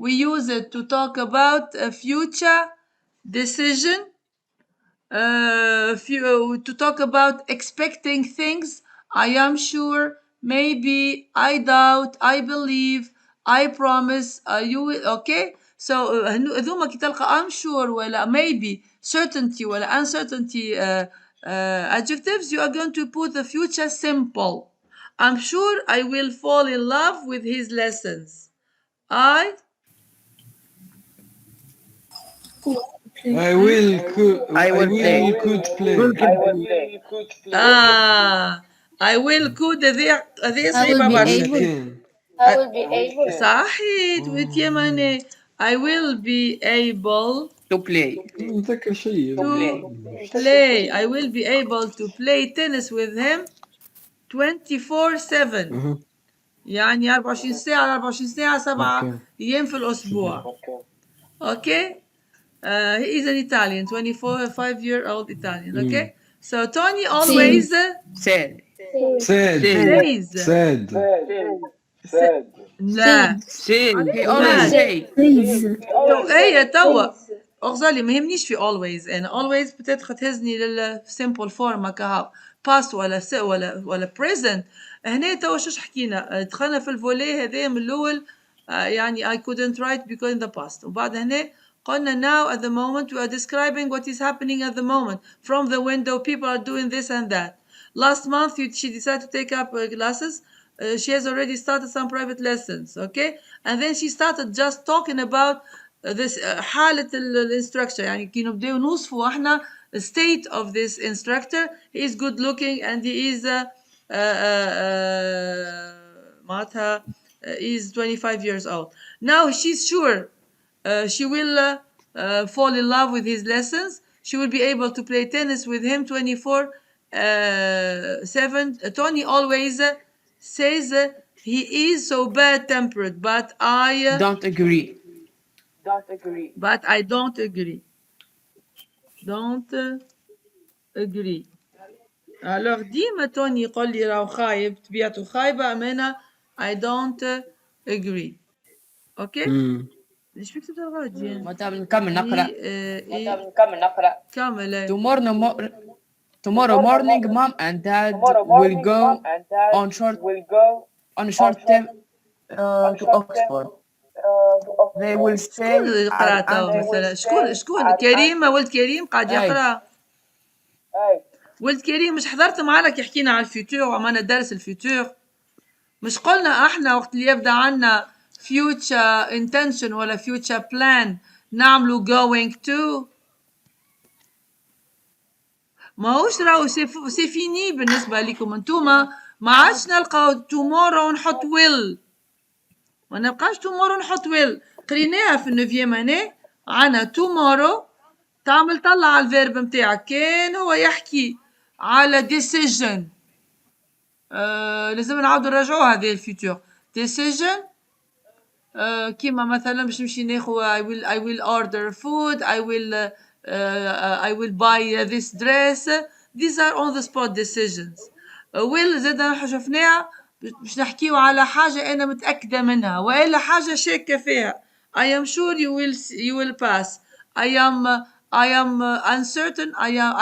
[SPEAKER 1] we use it to talk about a future decision, to talk about expecting things. I am sure, maybe, I doubt, I believe, I promise, you will. Okay, so هذوما كي تلقى I'm sure ولا maybe, certainty ولا uncertainty adjectives, you are going to put the future simple. I'm sure I will fall in love with his lessons. I
[SPEAKER 3] will could play.
[SPEAKER 1] I will could هذه
[SPEAKER 5] I will be
[SPEAKER 1] صعيبة
[SPEAKER 5] able.
[SPEAKER 1] برشا. صحيت وانت يا ماني. I will be able
[SPEAKER 4] To play.
[SPEAKER 3] نتذكر شيء.
[SPEAKER 1] to play. I will be able to play tennis with him 24/7. يعني 24 ساعة على 24 ساعة 7 أيام في الأسبوع. Okay. He is an Italian, 25-year-old Italian. Okay. So Tony always
[SPEAKER 4] Said.
[SPEAKER 3] said.
[SPEAKER 1] لا
[SPEAKER 4] Said. He always say.
[SPEAKER 1] ايه توا اغزالي ما يهمنيش في always. انا always بتاتخ تهزني للسيمبل فورم هكا past ولا present. هنا توا شوش حكينا؟ دخلنا في الفولي هذا من الاول. يعني I couldn't write because in the past. وبعد هنا قلنا now at the moment we are describing what is happening at the moment. From the window people are doing this and that. Last month she decided to take up classes. She has already started some private lessons. Okay. And then she started just talking about this حالة الانستراكتور. يعني كي نبداو نوصفوا احنا state of this instructor. He is good looking and he is معناتها is 25 years old. Now she's sure she will fall in love with his lessons. She will be able to play tennis with him 24/7. Tony always says he is so bad-tempered, but I
[SPEAKER 4] Don't agree.
[SPEAKER 1] But I don't agree. Don't agree. Alors ديما توني يقول لي راهو خايب، طبيعته خايبة. أمانة I don't agree. Okay. ليش فيك كتبت الغادي؟
[SPEAKER 4] مدام نكمل نقرأ.
[SPEAKER 1] كمل.
[SPEAKER 4] Tomorrow morning, mom and dad will go on a short trip to Oxford. They will stay.
[SPEAKER 1] شكون قرأته مثلا؟ شكون كريم؟ ولد كريم قاعد يقرأ. ولد كريم مش حضرت معنا كي حكينا على الفيوتور وعملنا درس الفيوتور؟ مش قلنا احنا وقت اللي يبدا عنا future intention ولا future plan نعملو going to؟ ما هوش راهو سي فيني بالنسبة لكم انتوما. ما عادش نلقاو tomorrow ونحط will. ما نبقاش tomorrow نحط will. قريناها في النوفيام اني عنا tomorrow تعمل طلع على الفيرب متاعك. كان هو يحكي على decision لازم نعاودو نراجعوها هذه الفيتور. decision كيما مثلا باش نمشي ناخو I will order food, I will buy this dress. These are on the spot decisions. will زاد شفناها باش نحكيو على حاجة أنا متأكدة منها وإلا حاجة شاكة فيها. I am sure you will pass. I am uncertain.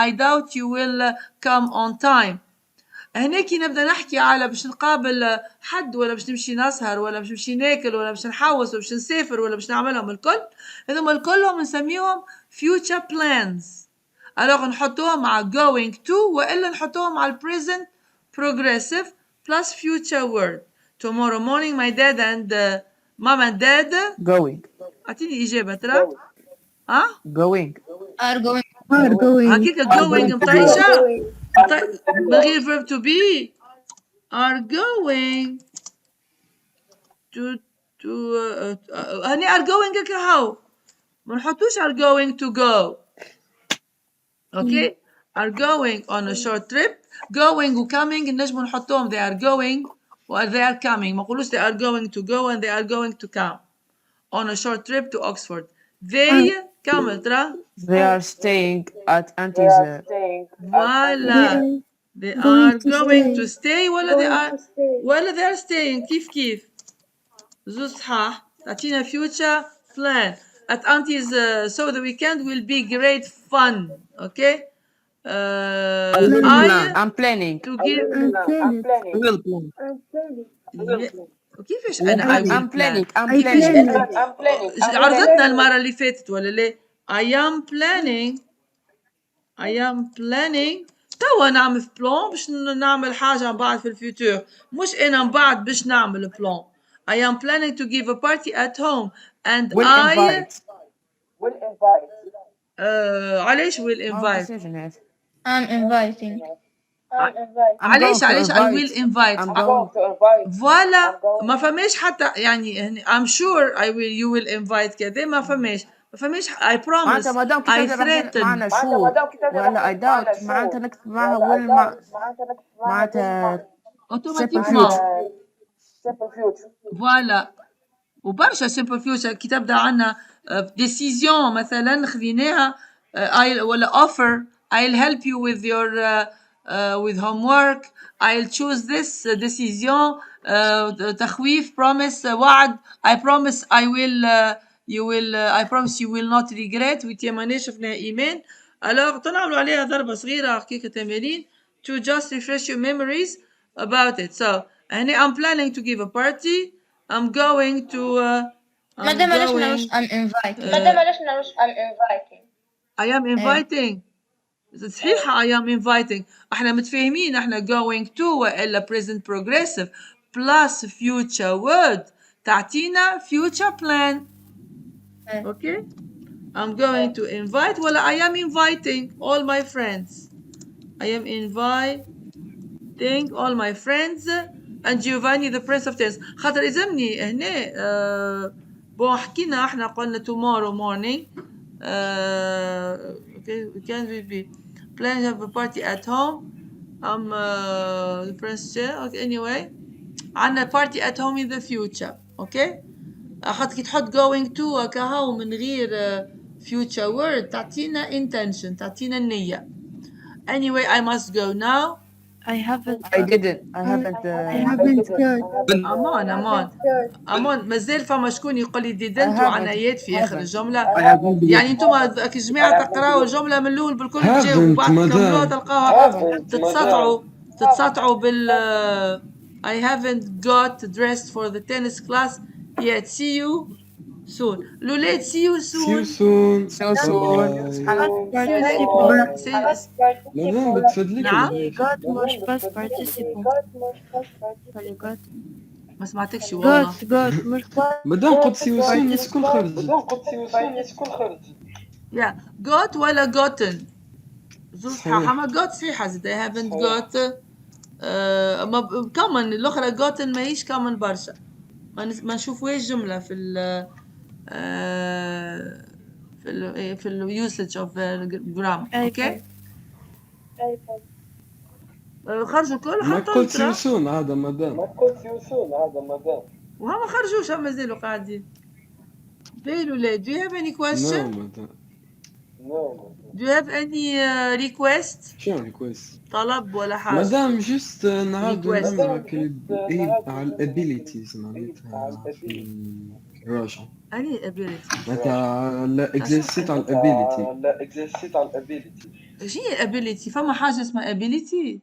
[SPEAKER 1] I doubt you will come on time. هنا كي نبدا نحكي على باش نقابل حد ولا باش نمشي نسهر ولا باش نمشي ناكل ولا باش نحوس ولا باش نسافر ولا باش نعملهم الكل، هذوما الكلهم نسميهم future plans. alors نحطوهم مع going to والا نحطوهم مع present progressive plus future word. tomorrow morning my dad and mom and dad
[SPEAKER 4] going
[SPEAKER 1] اعطيني اجابه ترى. ها
[SPEAKER 4] going
[SPEAKER 5] are going
[SPEAKER 9] Are going.
[SPEAKER 1] هكيك going مطيشه من غير verb to be. are going to هني are going هكا هاو ما نحطوش are going to go. اوكي are going on a short trip. going و coming نجمو نحطوهم they are going و they are coming. ما نقولوش they are going to go and they are going to come on a short trip to Oxford. they كمل ترى.
[SPEAKER 4] they are staying at auntie's
[SPEAKER 1] فوالا they are going to stay ولا they are staying. كيف زوز صحاح. تعطينا future plan at auntie's so the weekend will be great fun. okay
[SPEAKER 4] I'm planning
[SPEAKER 1] to give
[SPEAKER 8] will plan.
[SPEAKER 1] وكيفاش انا
[SPEAKER 4] I'm planning
[SPEAKER 1] عرضتنا المرة اللي فاتت ولا لا. I am planning توا نعمل في بلان باش نعمل حاجة من بعد في الفيوتور، مش أنا من بعد باش نعمل بلان. I am planning to give a party at home and
[SPEAKER 4] will invite
[SPEAKER 1] علاش will invite؟
[SPEAKER 5] I'm inviting
[SPEAKER 1] علاش I will invite.
[SPEAKER 4] I'm going
[SPEAKER 1] فوالا ما فماش حتى يعني I'm sure you will invite كذا ما فماش I promise
[SPEAKER 4] معناتها مادام
[SPEAKER 1] I
[SPEAKER 4] كتبدا
[SPEAKER 1] threaten.
[SPEAKER 4] معنا شو ولا I doubt معناتها نكتب معها will معناتها
[SPEAKER 1] اوتوماتيكمون. فوالا وبرشا simple future كي تبدا عنا decision مثلا خذيناها ولا offer I'll help you with your with homework. I'll choose this decision تخويف promise وعد I promise I will I promise you will not regret. ويتيماني شفناها إيمان. alors تنعملوا عليها ضربة صغيرة حقيقة تمارين to just refresh your memories about it. so هنا I'm planning to give a party. I'm going to
[SPEAKER 5] مادام علاش نروش I'm inviting
[SPEAKER 1] I am inviting. صحيحة I am inviting. احنا متفاهمين احنا going to وإلا present progressive plus future word تعطينا future plan. okay I'm going to invite ولا I am inviting all my friends. I am inviting all my friends and Giovanni the prince of tennis. خاطر يلزمني هنا بون حكينا احنا قلنا tomorrow morning okay we can be plan to have a party at home. I'm the prince okay anyway عنا party at home in the future. okay خاطر كي تحط going to كهو من غير future word تعطينا intention تعطينا النية. anyway I must go now.
[SPEAKER 7] I haven't
[SPEAKER 4] I haven't
[SPEAKER 9] heard.
[SPEAKER 1] أمان مازال فما شكون يقول لي didn't وعنايات في آخر الجملة.
[SPEAKER 3] I
[SPEAKER 1] يعني انتم كجماعة تقراوا الجملة من الأول بالكل تجاوبوا وبعد تكملوها تلقاوها تتسطعوا بال I haven't got dressed for the tennis class yet. See you soon. لولاد see you
[SPEAKER 3] see you
[SPEAKER 1] soon.
[SPEAKER 3] soon. مدام بتفدلك
[SPEAKER 1] نعم
[SPEAKER 7] got مش past participle got
[SPEAKER 1] ما سمعتكش والله.
[SPEAKER 7] got مش
[SPEAKER 3] مدام قلت see you soon شكون خرج؟
[SPEAKER 1] yeah got ولا gotten زوز صحيحة. ما got صحيحة زي I haven't got ما كمان الأخرى gotten ماهيش كمان برشا. ما نشوفوهاش جملة في في اليوسج اوف جرام. اوكي خرجوا الكل
[SPEAKER 3] ما
[SPEAKER 1] حتى
[SPEAKER 3] قلت
[SPEAKER 1] الترا
[SPEAKER 3] يوسون هذا مدام.
[SPEAKER 1] وهم ما خرجوش، هم مازالوا قاعدين. باهي الولاد. Do you have any
[SPEAKER 3] نو
[SPEAKER 1] question?
[SPEAKER 3] مدام.
[SPEAKER 1] Do you have any request؟
[SPEAKER 3] شنو ريكويست؟
[SPEAKER 1] طلب ولا حاجة؟
[SPEAKER 3] مدام جست نعاودو
[SPEAKER 1] Request.
[SPEAKER 3] نعملوا على الابيليتيز معناتها في الراجع.
[SPEAKER 1] أني ability؟
[SPEAKER 3] معناتها الاكزرسيت على الابيليتي.
[SPEAKER 1] شنو هي ability؟ فما حاجة اسمها ability؟